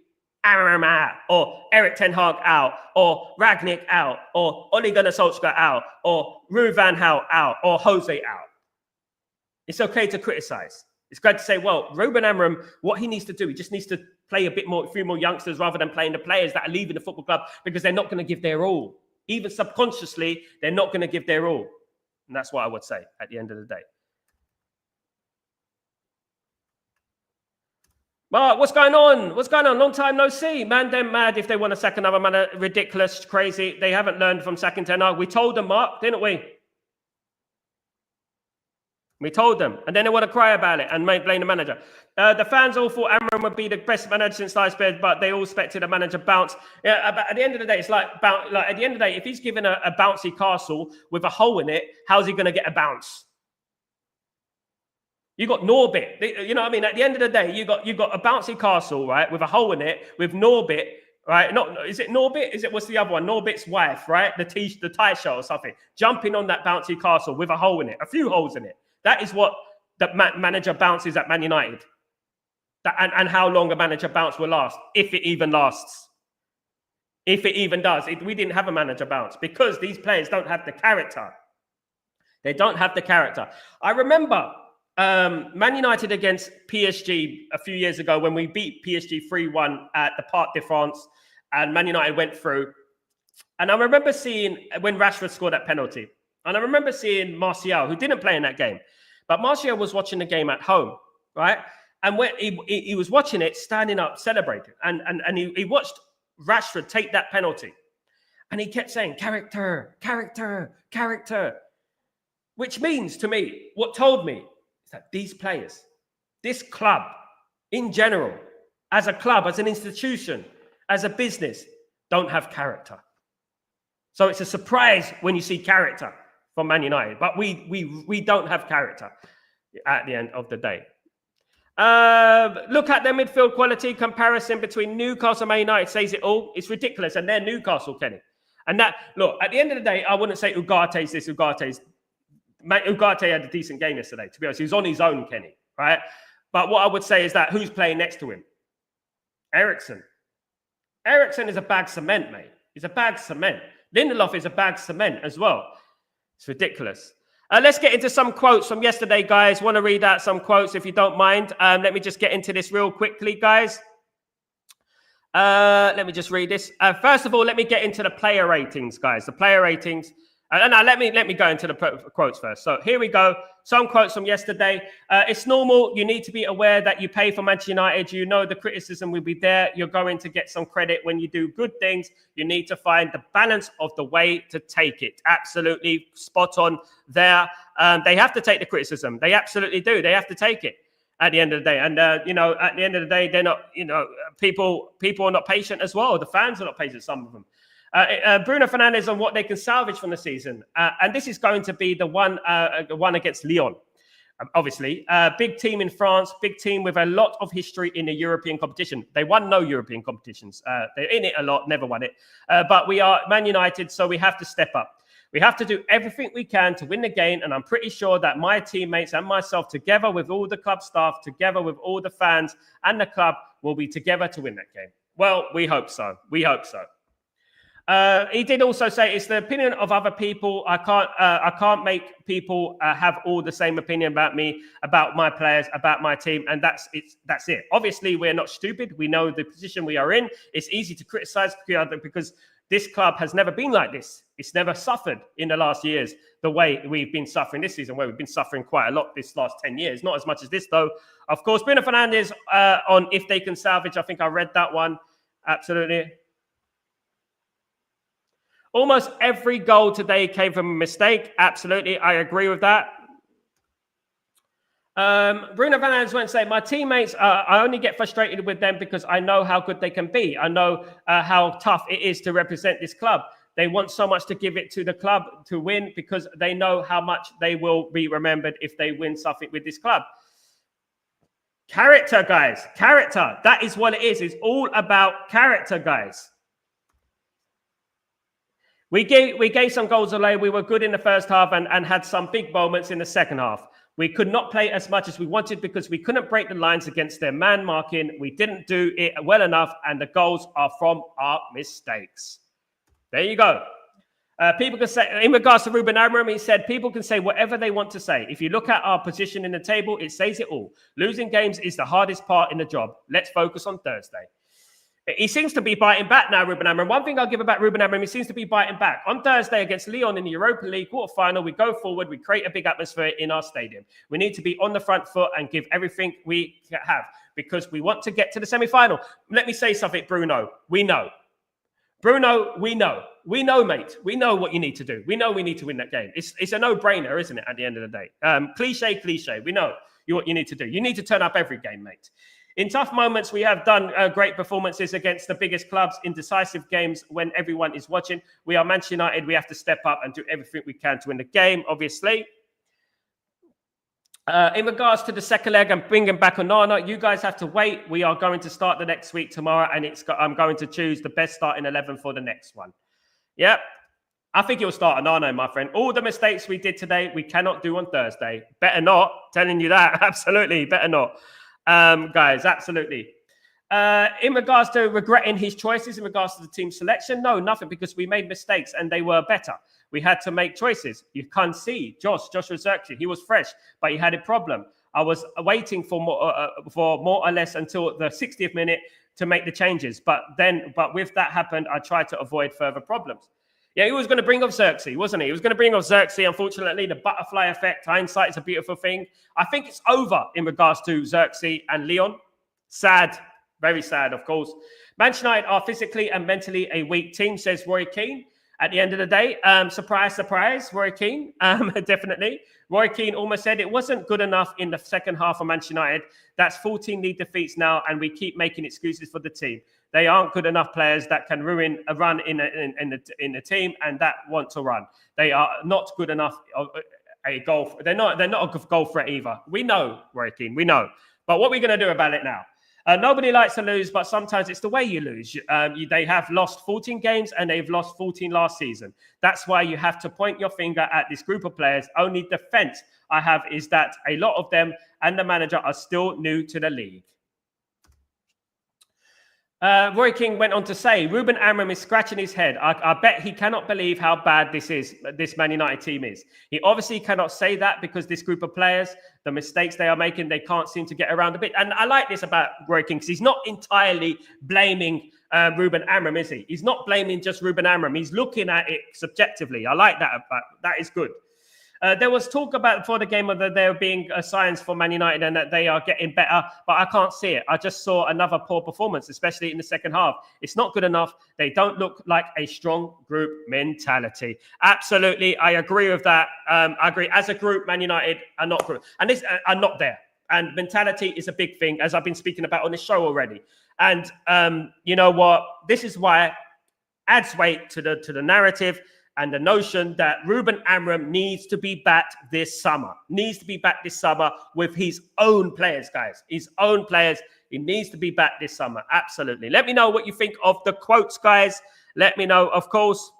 Aram out, or Erik Ten Hag out, or Ragnick out, or Ole Gunnar Solskjaer out, or Ruud van Gaal out, or Jose out. It's okay to criticize. It's great to say, well, Ruben Amorim, what he needs to do, he just needs to play a few more youngsters rather than playing the players that are leaving the football club because they're not going to give their all. Even subconsciously, they're not going to give their all. And that's what I would say at the end of the day. Mark, what's going on? What's going on? Long time no see. Man, they're mad if they want to sack another man. Ridiculous, crazy. They haven't learned from sacking Ten Hag. We told them, Mark, didn't we? We told them. And then they want to cry about it and blame the manager. The fans all thought Amorim would be the best manager since sliced bread, but they all expected a manager bounce. Yeah, but at the end of the day, it's like at the end of the day, if he's given a bouncy castle with a hole in it, how's he going to get a bounce? You got Norbit. You know what I mean? At the end of the day, you got a bouncy castle, right, with a hole in it, with Norbit, right? Is it Norbit? What's the other one? Norbit's wife, right? The tie shot or something, jumping on that bouncy castle with a hole in it, a few holes in it. That is what the manager bounces at Man United. And how long a manager bounce will last, if it even lasts. If it even does. We didn't have a manager bounce because these players don't have the character. They don't have the character. I remember Man United against PSG a few years ago when we beat PSG 3-1 at the Parc de France and Man United went through. And I remember seeing when Rashford scored that penalty. And I remember seeing Martial, who didn't play in that game. But Martial was watching the game at home, right? And when he was watching it, standing up, celebrating. And he watched Rashford take that penalty. And he kept saying, character, character, character. Which means to me, what told me is that these players, this club in general, as a club, as an institution, as a business, don't have character. So it's a surprise when you see character from Man United. But we don't have character at the end of the day. Look at their midfield quality comparison between Newcastle and Man United says it all. It's ridiculous. And they're Newcastle, Kenny. And that, look, at the end of the day, I wouldn't say Ugarte's this, Ugarte had a decent game yesterday, to be honest. He was on his own, Kenny, right? But what I would say is that who's playing next to him? Eriksen. Eriksen is a bag of cement, mate. He's a bag of cement. Lindelof is a bag of cement as well. It's ridiculous. Let's get into some quotes from yesterday, guys. Want to read out some quotes if you don't mind. Let me just get into this real quickly, guys. Let me just read this. First of all, let me get into the player ratings, guys. The player ratings. No, let me go into the quotes first. So here we go. Some quotes from yesterday. It's normal. You need to be aware that you pay for Manchester United. You know the criticism will be there. You're going to get some credit when you do good things. You need to find the balance of the way to take it. Absolutely spot on there. They have to take the criticism. They absolutely do. They have to take it at the end of the day. And, at the end of the day, they're not, people are not patient as well. The fans are not patient, some of them. Bruno Fernandes on what they can salvage from the season. And this is going to be the one against Lyon. Obviously, big team in France, big team with a lot of history in the European competition. They won no European competitions. They're in it a lot, never won it. But we are Man United, so we have to step up. We have to do everything we can to win the game. And I'm pretty sure that my teammates and myself, together with all the club staff, together with all the fans and the club, will be together to win that game. Well, we hope so. We hope so. He did also say it's the opinion of other people. I can't make people have all the same opinion about me, about my players, about my team, and that's it. Obviously, we're not stupid. We know the position we are in. It's easy to criticize because this club has never been like this. It's never suffered in the last years the way we've been suffering this season, where we've been suffering quite a lot this last 10 years. Not as much as this, though. Of course, Bruno Fernandes on if they can salvage. I think I read that one. Absolutely. Almost every goal today came from a mistake. Absolutely, I agree with that. Bruno Van went to say, my teammates, I only get frustrated with them because I know how good they can be. I know how tough it is to represent this club. They want so much to give it to the club to win because they know how much they will be remembered if they win something with this club. Character, guys. Character. That is what it is. It's all about character, guys. We gave some goals away. We were good in the first half and had some big moments in the second half. We could not play as much as we wanted because we couldn't break the lines against their man marking. We didn't do it well enough, and the goals are from our mistakes. There you go. People can say, in regards to Ruben Amorim, he said, people can say whatever they want to say. If you look at our position in the table, it says it all. Losing games is the hardest part in the job. Let's focus on Thursday. He seems to be biting back now, Ruben Amorim. One thing I'll give about Ruben Amorim, he seems to be biting back. On Thursday against Lyon in the Europa League quarterfinal, we go forward, we create a big atmosphere in our stadium. We need to be on the front foot and give everything we have because we want to get to the semi-final. Let me say something, Bruno. We know. Bruno, we know. We know, mate. We know what you need to do. We know we need to win that game. It's a no-brainer, isn't it, at the end of the day? Cliche. We know what you need to do. You need to turn up every game, mate. In tough moments, we have done great performances against the biggest clubs in decisive games when everyone is watching. We are Manchester United. We have to step up and do everything we can to win the game, obviously. In regards to the second leg and bringing back Onana, you guys have to wait. We are going to start the next week tomorrow, and I'm going to choose the best starting 11 for the next one. Yep. I think you'll start Onana, my friend. All the mistakes we did today, we cannot do on Thursday. Better not. Telling you that. Absolutely. Better not. Guys, absolutely. In regards to regretting his choices in regards to the team selection, no, nothing, because we made mistakes and they were better. We had to make choices. You can't see Joshua Zirkzee. He was fresh, but he had a problem. I was waiting for more or less until the 60th minute to make the changes. But with that happened, I tried to avoid further problems. Yeah, he was going to bring off Zirkzee, wasn't he? He was going to bring off Zirkzee. Unfortunately, the butterfly effect, hindsight is a beautiful thing. I think it's over in regards to Zirkzee and Lyon. Sad, very sad, of course. Manchester United are physically and mentally a weak team, says Roy Keane. At the end of the day, surprise, surprise, Roy Keane, definitely. Roy Keane almost said it wasn't good enough in the second half of Manchester United. That's 14 league defeats now, and we keep making excuses for the team. They aren't good enough players that can ruin a run in the team and that want to run. They are not good enough a goal. They're not a goal threat either. We know, Roy Keane, we know. But what are we going to do about it now? Nobody likes to lose, but sometimes it's the way you lose. They have lost 14 games and they've lost 14 last season. That's why you have to point your finger at this group of players. Only defense I have is that a lot of them and the manager are still new to the league. Roy King went on to say, Ruben Amorim is scratching his head. I bet he cannot believe how bad this Man United team is. He obviously cannot say that because this group of players, the mistakes they are making, they can't seem to get around a bit. And I like this about Roy King because he's not entirely blaming Ruben Amorim, is he? He's not blaming just Ruben Amorim. He's looking at it subjectively. I like that. That is good. There was talk about before the game of there being signs for Man United and that they are getting better, but I can't see it. I just saw another poor performance, especially in the second half. It's not good enough. They don't look like a strong group mentality. Absolutely, I agree with that. I agree. As a group, Man United are not good, and this are not there. And mentality is a big thing, as I've been speaking about on the show already. And you know what? This is why adds weight to the narrative. And the notion that Ruben Amorim needs to be back this summer. Needs to be back this summer with his own players, guys. His own players. He needs to be back this summer. Absolutely. Let me know what you think of the quotes, guys. Let me know, of course.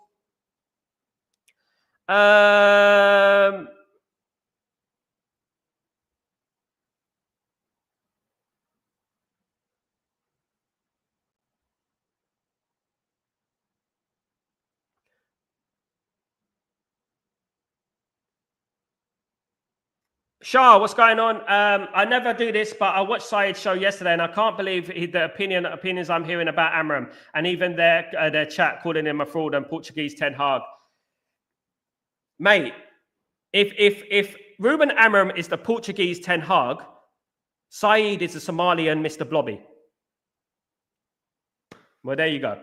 Shah, what's going on? I never do this, but I watched Syed's show yesterday, and I can't believe the opinions I'm hearing about Amorim, and even their chat calling him a fraud and Portuguese Ten Hag. Mate, if Ruben Amorim is the Portuguese Ten Hag, Syed is the Somalian Mr. Blobby. Well, there you go.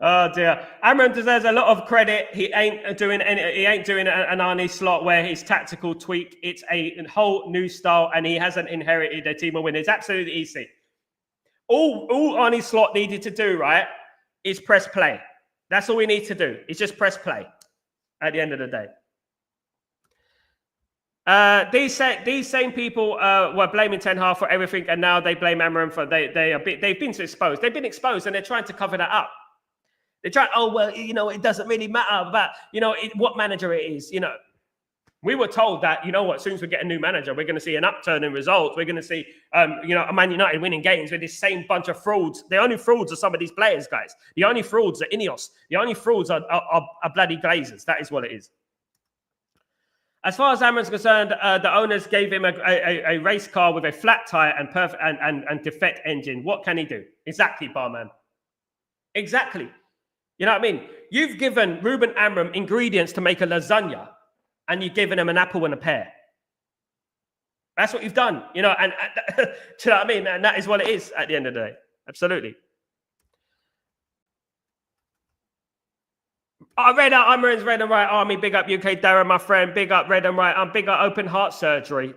Oh dear. Amram deserves a lot of credit. He ain't doing an Arnie slot where his tactical tweak. It's a whole new style, and he hasn't inherited a team of winners. It's absolutely easy. All Arnie slot needed to do, right, is press play. That's all we need to do. It's just press play at the end of the day. These same people were blaming Ten Hag for everything, and now they blame Amram for they've been exposed. They've been exposed, and they're trying to cover that up. They're trying, oh, well, it doesn't really matter about, what manager it is. We were told that, as soon as we get a new manager, we're going to see an upturn in results. We're going to see, a Man United winning games with this same bunch of frauds. The only frauds are some of these players, guys. The only frauds are Ineos. The only frauds are bloody Glazers. That is what it is. As far as Amram's concerned, the owners gave him a race car with a flat tire and perfect and defect engine. What can he do? Exactly, barman. Exactly. You know what I mean? You've given Ruben Amram ingredients to make a lasagna, and you've given him an apple and a pear. That's what you've done, and do you know what I mean? And that is what it is at the end of the day. Absolutely. Red Out, Amram's Red and Right Army. Big up UK Darren, my friend. Big up Red and Right. Big up Open Heart Surgery.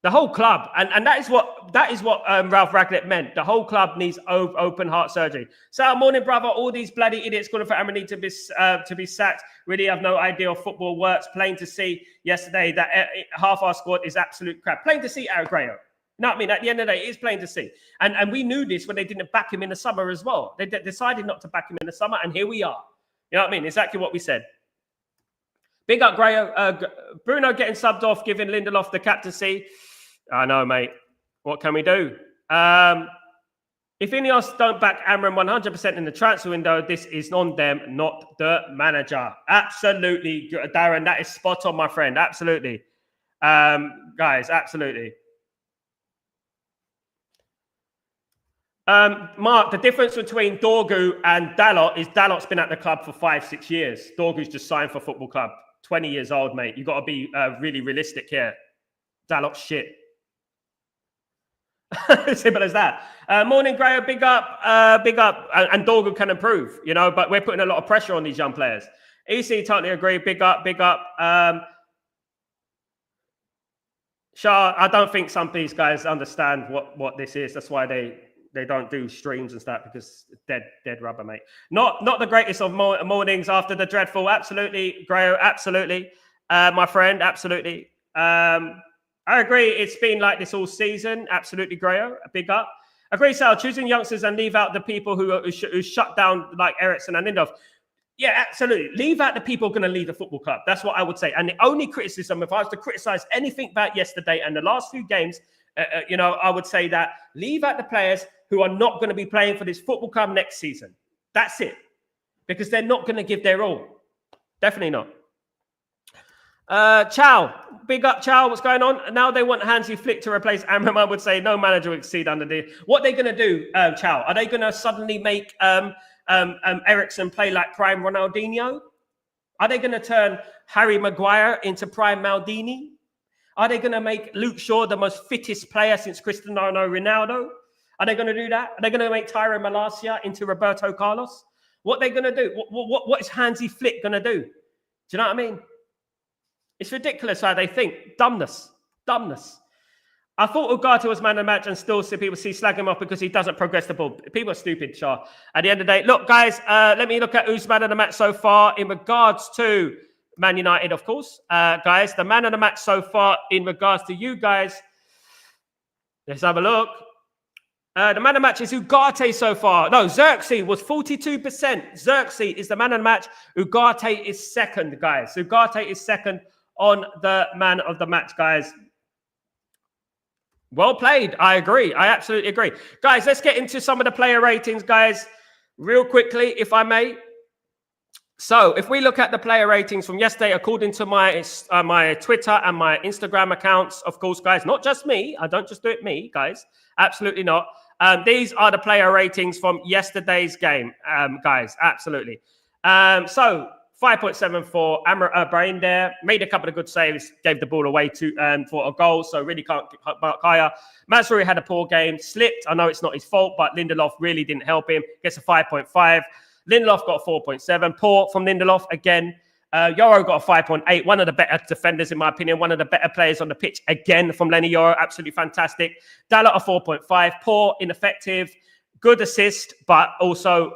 The whole club, and that is what Ralph Ragnick meant. The whole club needs open heart surgery. So, morning, brother. All these bloody idiots calling for Amram need to be sacked. Really have no idea of football works. Plain to see yesterday that half our squad is absolute crap. Plain to see, Eric Grayo. You know what I mean? At the end of the day, it is plain to see. And we knew this when they didn't back him in the summer as well. They decided not to back him in the summer, and here we are. You know what I mean? Exactly what we said. Big up Grayo. Bruno getting subbed off, giving Lindelof the captaincy. I know, mate. What can we do? If Ineos don't back Amram 100% in the transfer window, this is on them, not the manager. Absolutely, Darren. That is spot on, my friend. Absolutely. Guys, absolutely. Mark, the difference between Dorgu and Dalot is Dalot's been at the club for 5-6 years. Dorgu's just signed for football club. 20 years old, mate. You've got to be really realistic here. Dalot's shit. Simple as that. Morning, Grayo. Big up. And Dorgu can improve, but we're putting a lot of pressure on these young players. EC, totally agree. Big up. Shah, I don't think some of these guys understand what this is. That's why they don't do streams and stuff, because dead rubber, mate. Not the greatest of mornings after the dreadful. Absolutely, Grayo. Absolutely, my friend. Absolutely. I agree. It's been like this all season. Absolutely, Grayo. Big up. Agree, Sal. Choosing youngsters and leave out the people who shut down, like Ericsson and Lindelof. Yeah, absolutely. Leave out the people going to leave the football club. That's what I would say. And the only criticism, if I was to criticize anything about yesterday and the last few games, I would say that leave out the players who are not going to be playing for this football club next season. That's it. Because they're not going to give their all. Definitely not. Chow. Big up, Chow. What's going on? Now they want Hansi Flick to replace Amram. I would say no manager will exceed under the... What are they going to do, Chow? Are they going to suddenly make Ericsson play like prime Ronaldinho? Are they going to turn Harry Maguire into prime Maldini? Are they going to make Luke Shaw the most fittest player since Cristiano Ronaldo? Are they going to do that? Are they going to make Tyro Malacia into Roberto Carlos? What are they going to do? What is Hansi Flick going to do? Do you know what I mean? It's ridiculous how they think. Dumbness. I thought Ugarte was man of the match, and still see people slag him off because he doesn't progress the ball. People are stupid, Shah. At the end of the day, look, guys, let me look at who's man of the match so far in regards to Man United, of course. Guys, the man of the match so far in regards to you guys. Let's have a look. The man of the match is Ugarte so far. No, Xerxes was 42%. Xerxes is the man of the match. Ugarte is second, guys. Ugarte is second on the man of the match, guys. Well played. I agree. I absolutely agree. Guys, let's get into some of the player ratings, guys, real quickly, if I may. So if we look at the player ratings from yesterday, according to my Twitter and my Instagram accounts, of course, guys, not just me. I don't just do it me, guys. Absolutely not. These are the player ratings from yesterday's game, guys. Absolutely. So 5.74. Brain there made a couple of good saves, gave the ball away for a goal, so really can't mark higher. Mazraoui had a poor game, slipped. I know it's not his fault, but Lindelof really didn't help him. Gets a 5.5. Lindelof got a 4.7. Poor from Lindelof again. Yoro got a 5.8. One of the better defenders, in my opinion. One of the better players on the pitch again from Lenny Yoro. Absolutely fantastic. Dalot a 4.5. Poor, ineffective. Good assist, but also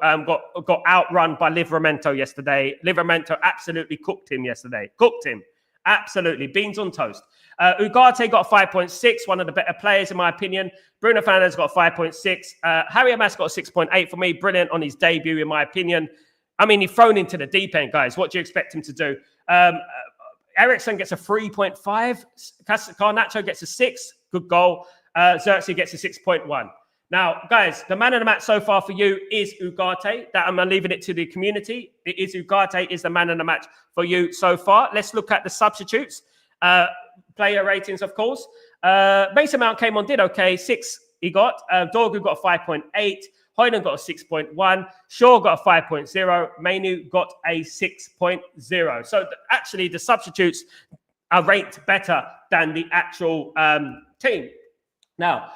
got outrun by Livramento yesterday. Livramento absolutely cooked him yesterday. Cooked him. Absolutely. Beans on toast. Ugarte got a 5.6, one of the better players, in my opinion. Bruno Fernandes got a 5.6. Harry Amas got a 6.8 for me. Brilliant on his debut, in my opinion. I mean, he's thrown into the deep end, guys. What do you expect him to do? Ericsson gets a 3.5. Garnacho gets a 6. Good goal. Xerxes gets a 6.1. Now, guys, the man of the match so far for you is Ugarte. That I'm leaving it to the community. It is Ugarte is the man of the match for you so far. Let's look at the substitutes. Player ratings, of course. Mason Mount came on, did okay. 6 he got. Dorgu got a 5.8. Hoyland got a 6.1. Shaw got a 5.0. Mainu got a 6.0. So actually, the substitutes are ranked better than the actual team. Now,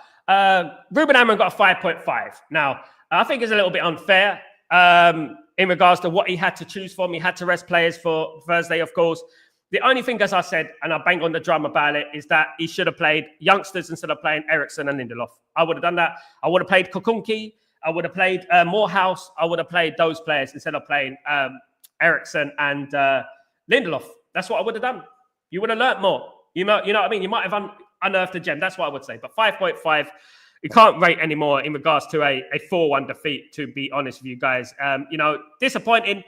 Ruben Amorim got a 5.5. Now, I think it's a little bit unfair in regards to what he had to choose from. He had to rest players for Thursday, of course. The only thing, as I said, and I bang on the drum about it, is that he should have played youngsters instead of playing Ericsson and Lindelof. I would have done that. I would have played Kokunki. I would have played Morehouse. I would have played those players instead of playing Ericsson and Lindelof. That's what I would have done. You would have learnt more. You know what I mean? You might have unearthed a gem. That's what I would say. But 5.5, you can't rate anymore in regards to a 4-1 defeat, to be honest with you guys. Disappointing.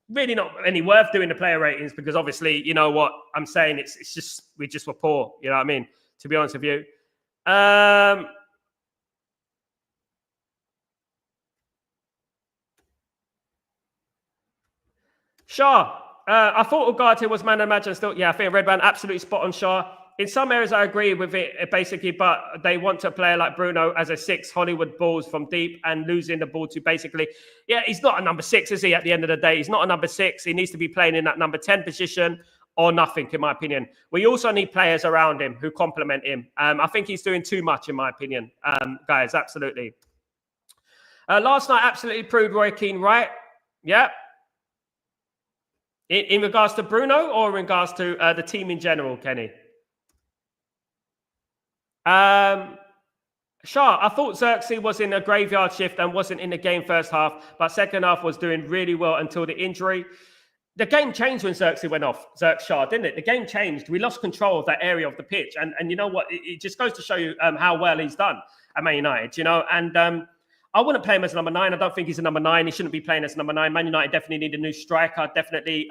Really not any worth doing the player ratings because obviously, you know what I'm saying? It's just, we just were poor. You know what I mean? To be honest with you. Shaw. I thought Ugarte was man of the match and still, I think Red Band absolutely spot on Shaw. In some areas, I agree with it, basically, but they want to play like Bruno as a 6, Hollywood balls from deep and losing the ball to basically, he's not a number 6, is he, at the end of the day? He's not a number 6. He needs to be playing in that number 10 position or nothing, in my opinion. We also need players around him who complement him. I think he's doing too much, in my opinion, guys, absolutely. Last night, absolutely proved Roy Keane right. Yeah. In regards to Bruno or in regards to the team in general, Kenny? Shah, I thought Xerxes was in a graveyard shift and wasn't in the game first half, but second half was doing really well until the injury. The game changed when Xerxes went off, Shah, didn't it? The game changed. We lost control of that area of the pitch. And you know what? It just goes to show you how well he's done at Man United, and I wouldn't play him as number 9. I don't think he's a number 9. He shouldn't be playing as number 9. Man United definitely need a new striker, definitely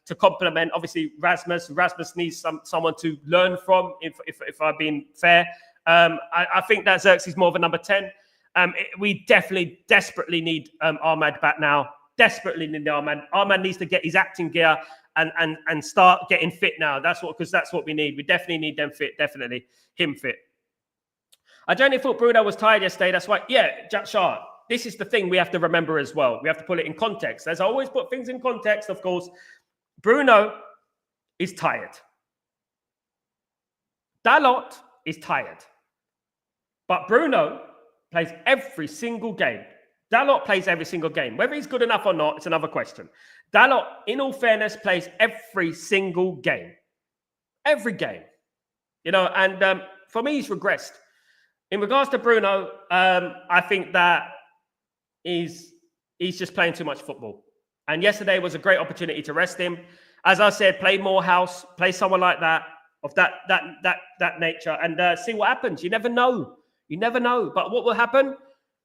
to complement, obviously, Rasmus. Rasmus needs someone to learn from, if I've been fair. I think that Xerxes is more of a number 10. We definitely, desperately need Ahmad back now. Desperately need Ahmad. Ahmad needs to get his acting gear and start getting fit now. That's what we need. We definitely need them fit, definitely. Him fit. I genuinely thought Bruno was tired yesterday. That's why, Jack Shaw, this is the thing we have to remember as well. We have to put it in context. As I always put things in context, of course, Bruno is tired. Dalot is tired. But Bruno plays every single game. Dalot plays every single game. Whether he's good enough or not, it's another question. Dalot, in all fairness, plays every single game. Every game. And for me, he's regressed. In regards to Bruno, I think that he's just playing too much football. And yesterday was a great opportunity to rest him. As I said, play Morehouse, play someone like that, of that nature, and see what happens. You never know. You never know. But what will happen?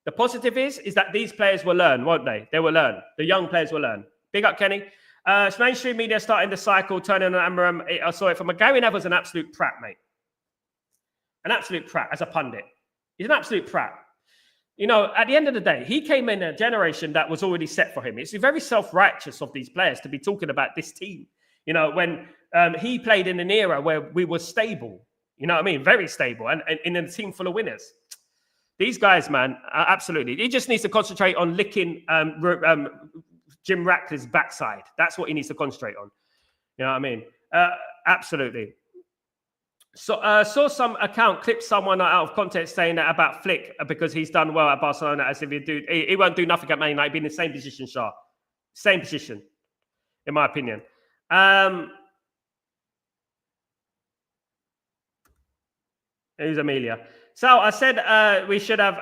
The positive is that these players will learn, won't they? They will learn. The young players will learn. Big up, Kenny. Mainstream media starting the cycle, turning on Amorim. I saw it from Gary Neville's an absolute prat, mate. An absolute prat as a pundit. He's an absolute prat. At the end of the day, he came in a generation that was already set for him. It's very self-righteous of these players to be talking about this team. When he played in an era where we were stable. You know what I mean? Very stable and in a team full of winners. These guys, man, absolutely. He just needs to concentrate on licking Jim Ratcliffe's backside. That's what he needs to concentrate on. You know what I mean? Absolutely. So saw some account clip someone out of context saying that about Flick because he's done well at Barcelona, as if he won't do nothing at Man United. Be in the same position, Shah. Same position, in my opinion. Who's Amelia? So I said we should have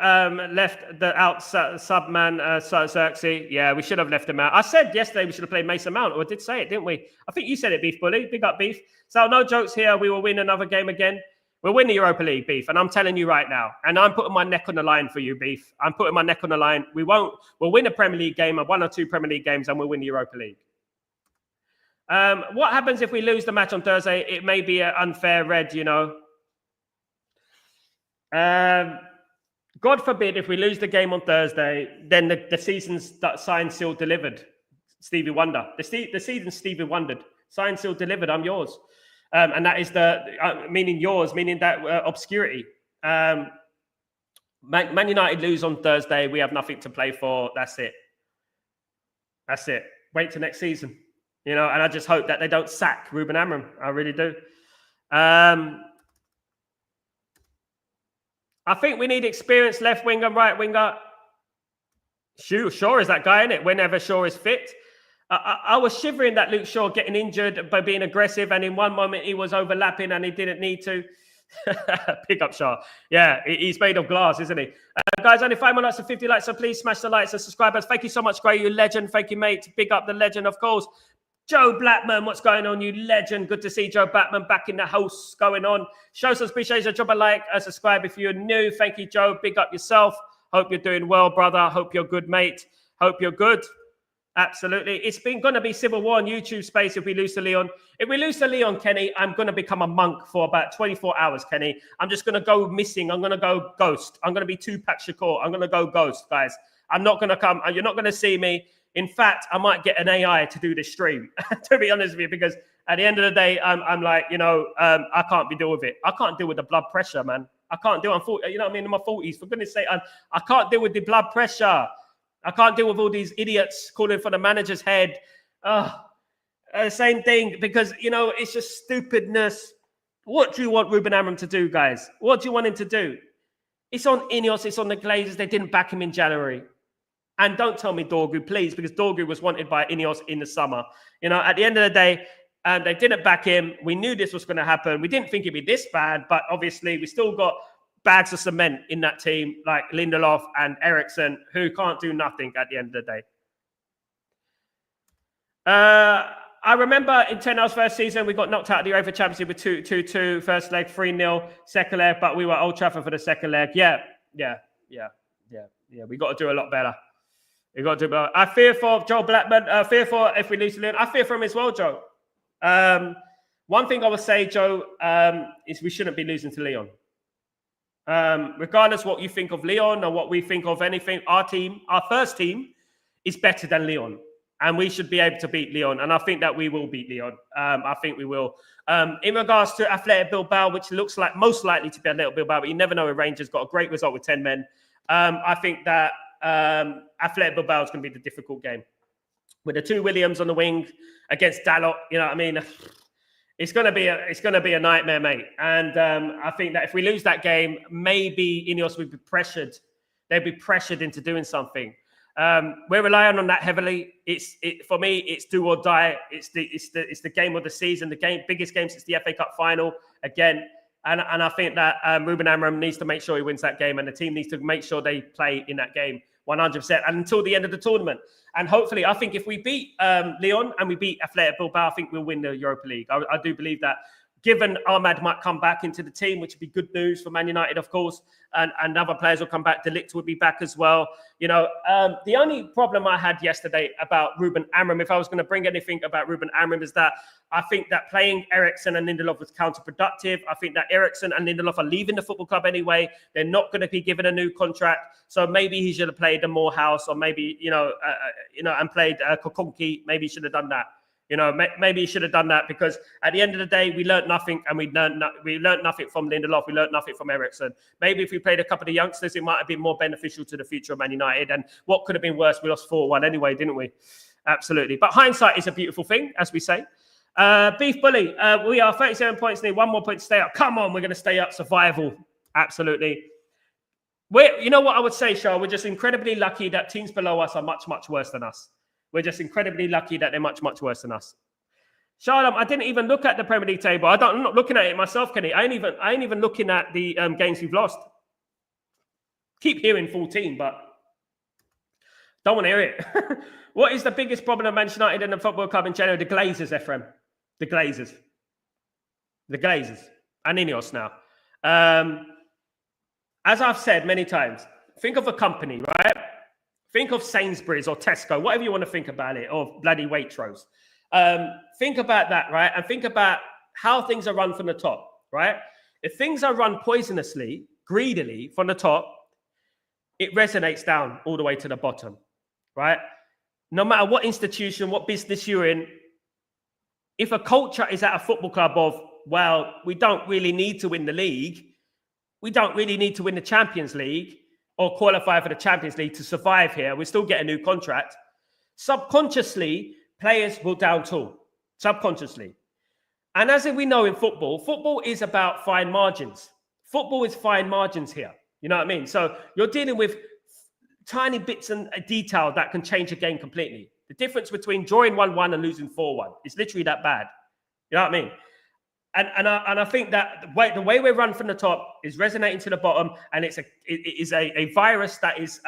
left the out sub man Xerxes. Yeah, we should have left him out. I said yesterday we should have played Mason Mount, or I did say it, didn't we? I think you said it, Beef Bully. Big up, Beef. So no jokes here. We will win another game again. We'll win the Europa League, Beef. And I'm telling you right now. And I'm putting my neck on the line for you, Beef. I'm putting my neck on the line. We'll win a Premier League game, 1 or 2 Premier League games, and we'll win the Europa League. What happens if we lose the match on Thursday? It may be an unfair red, you know. God forbid if we lose the game on Thursday, then the season's signed, sealed, delivered. Stevie Wonder. The season's Stevie Wondered. Signed, sealed, delivered. I'm yours. And that is meaning yours, meaning that obscurity. Man United lose on Thursday. We have nothing to play for. That's it. That's it. Wait till next season. You know, and I just hope that they don't sack Ruben Amorim. I really do. I think we need experienced left winger, right winger. Shaw is that guy, isn't it? Whenever Shaw is fit. I was shivering that Luke Shaw getting injured by being aggressive, and in one moment he was overlapping and he didn't need to. Pick up Shaw. Yeah, he's made of glass, isn't he? Guys, only 5 more likes and 50 likes, so please smash the likes and subscribers. Thank you so much, Gray, you legend. Thank you, mate. Big up the legend, of course. Joe Blackman, what's going on, you legend? Good to see Joe Blackman back in the house. Going on. Show some appreciation. Drop a like, subscribe if you're new. Thank you, Joe. Big up yourself. Hope you're doing well, brother. Hope you're good, mate. Hope you're good. Absolutely. It's going to be civil war on YouTube space if we lose to Lyon. If we lose to Lyon, Kenny, I'm going to become a monk for about 24 hours, Kenny. I'm just going to go missing. I'm going to go ghost. I'm going to be Tupac Shakur. I'm going to go ghost, guys. I'm not going to come. You're not going to see me. In fact, I might get an AI to do this stream, to be honest with you, because at the end of the day, I'm like, you know, I can't be deal with it. I can't deal with the blood pressure, man. I can't deal. I'm 40, you know what I mean? In my 40s, for goodness sake, I can't deal with the blood pressure. I can't deal with all these idiots calling for the manager's head. Same thing, because, you know, it's just stupidness. What do you want Ruben Amorim to do, guys? What do you want him to do? It's on Ineos. It's on the Glazers. They didn't back him in January. And don't tell me Dorgu, please, because Dorgu was wanted by Ineos in the summer. You know, at the end of the day, they didn't back him. We knew this was going to happen. We didn't think it'd be this bad, but obviously we still got bags of cement in that team, like Lindelof and Eriksen, who can't do nothing at the end of the day. I remember in 10 hours first season, we got knocked out of the UEFA Championship with 2-2, first leg, 3-0, second leg, but we were Old Trafford for the second leg. Yeah. We got to do a lot better. We got to do better. I fear for Joe Blackman. I fear for if we lose to Lyon. I fear for him as well, Joe. One thing I would say, Joe, is we shouldn't be losing to Lyon. Regardless what you think of Lyon or what we think of anything, our team, our first team, is better than Lyon. And we should be able to beat Lyon. And I think that we will beat Lyon. I think we will. In regards to Athletic Bilbao, which looks like most likely to be Athletic Bilbao, but you never know, Rangers got a great result with 10 men. I think that Athletic Bilbao is going to be the difficult game. With the two Williams on the wing against Dalot, you know what I mean? It's going to be a nightmare, mate. And I think that if we lose that game, maybe Ineos would be pressured. They'd be pressured into doing something. We're relying on that heavily. For me, it's do or die. It's the game of the season, biggest game since the FA Cup final again. And I think that Ruben Amorim needs to make sure he wins that game, and the team needs to make sure they play in that game 100% and until the end of the tournament. And hopefully, I think if we beat Lyon and we beat Athletic Bilbao, I think we'll win the Europa League. I do believe that. Given Ahmad might come back into the team, which would be good news for Man United, of course, and other players will come back. De Ligt will be back as well. You know, the only problem I had yesterday about Ruben Amorim, if I was going to bring anything about Ruben Amorim, is that I think that playing Eriksen and Lindelof was counterproductive. I think that Eriksen and Lindelof are leaving the football club anyway. They're not going to be given a new contract. So maybe he should have played a Morehouse, or maybe, and played Kokonki. Maybe he should have done that. You know, maybe he should have done that, because at the end of the day, we learned nothing, and we learned nothing from Lindelof. We learned nothing from Eriksen. Maybe if we played a couple of youngsters, it might have been more beneficial to the future of Man United. And what could have been worse? We lost 4-1 anyway, didn't we? Absolutely. But hindsight is a beautiful thing, as we say. Beef Bully, we are 37 points need 1 more point to stay up. Come on, we're going to stay up. Survival. Absolutely. You know what I would say, Shah? We're just incredibly lucky that teams below us are much, much worse than us. We're just incredibly lucky that they're much, much worse than us. Shah, I didn't even look at the Premier League table. I'm not looking at it myself, Kenny. I ain't even looking at the games we've lost. Keep hearing 14, but don't want to hear it. What is the biggest problem of Manchester United and the Football Club in general? The Glazers, Ephraim. The Glazers. The Glazers. And Ineos now. As I've said many times, think of a company, right? Think of Sainsbury's or Tesco, whatever you want to think about it, or bloody Waitrose. Think about that, right? And think about how things are run from the top, right? If things are run poisonously, greedily from the top, it resonates down all the way to the bottom, right? No matter what institution, what business you're in, if a culture is at a football club of, well, we don't really need to win the league, we don't really need to win the Champions League or qualify for the Champions League to survive here, we still get a new contract, subconsciously, players will down tool, subconsciously. And as we know in football, football is about fine margins. Football is fine margins here. You know what I mean? So you're dealing with tiny bits and detail that can change a game completely. The difference between drawing 1-1 and losing 4-1 is literally that bad. You know what I mean? And I think that the way we're run from the top is resonating to the bottom, and it is a virus that is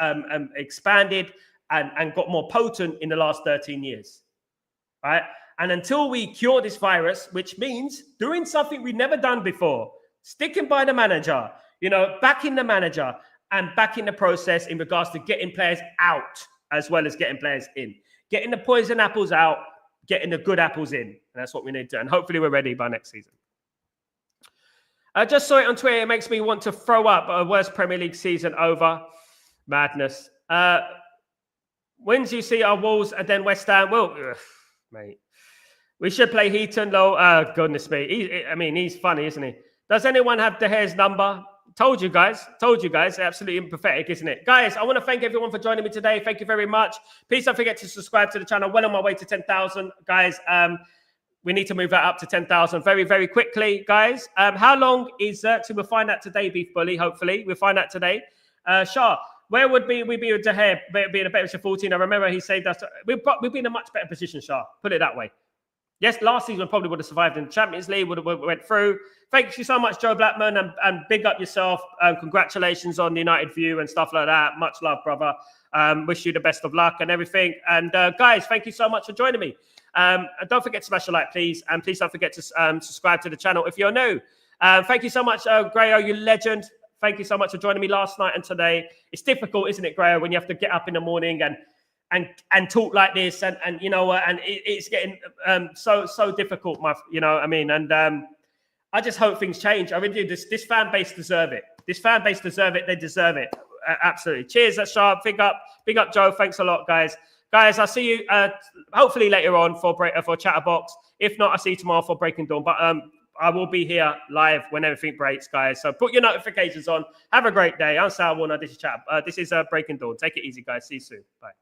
expanded and got more potent in the last 13 years. Right? And until we cure this virus, which means doing something we've never done before, sticking by the manager, backing the manager and backing the process in regards to getting players out as well as getting players in. Getting the poison apples out, getting the good apples in. And that's what we need to do. And hopefully we're ready by next season. I just saw it on Twitter. It makes me want to throw up. A worst Premier League season over. Madness. Wins you see are Wolves and then West Ham. Well, mate. We should play Heaton, though. Goodness me. He's funny, isn't he? Does anyone have De Gea's number? Told you guys. Absolutely pathetic, isn't it? Guys, I want to thank everyone for joining me today. Thank you very much. Please don't forget to subscribe to the channel. Well on my way to 10,000. Guys, we need to move that up to 10,000 very, very quickly, guys. How long is that? So we'll find out today, Beef Bully, hopefully. We'll find out today. Shah, where would we be with De Gea being a better position 14? I remember he saved us. We'd be in a much better position, Shah. Put it that way. Yes, last season probably would have survived in the Champions League, would have went through. Thank you so much, Joe Blackman, and big up yourself. Congratulations on the United view and stuff like that. Much love, brother. Wish you the best of luck and everything. And guys, thank you so much for joining me. Don't forget to smash a like, please. And please don't forget to subscribe to the channel if you're new. Thank you so much, Grayo, you legend. Thank you so much for joining me last night and today. It's difficult, isn't it, Grayo, when you have to get up in the morning and talk like this, and it's getting so difficult, and I just hope things change. I really do. This fan base deserve it. They deserve it. Absolutely. Cheers, that's sharp. Big up, Joe. Thanks a lot, guys. I'll see you hopefully later on for Chatterbox. If not, I'll see you tomorrow for Breaking Dawn. But I will be here live when everything breaks, guys. So put your notifications on. Have a great day. I'm Sal Warner. This is Breaking Dawn. Take it easy, guys. See you soon. Bye.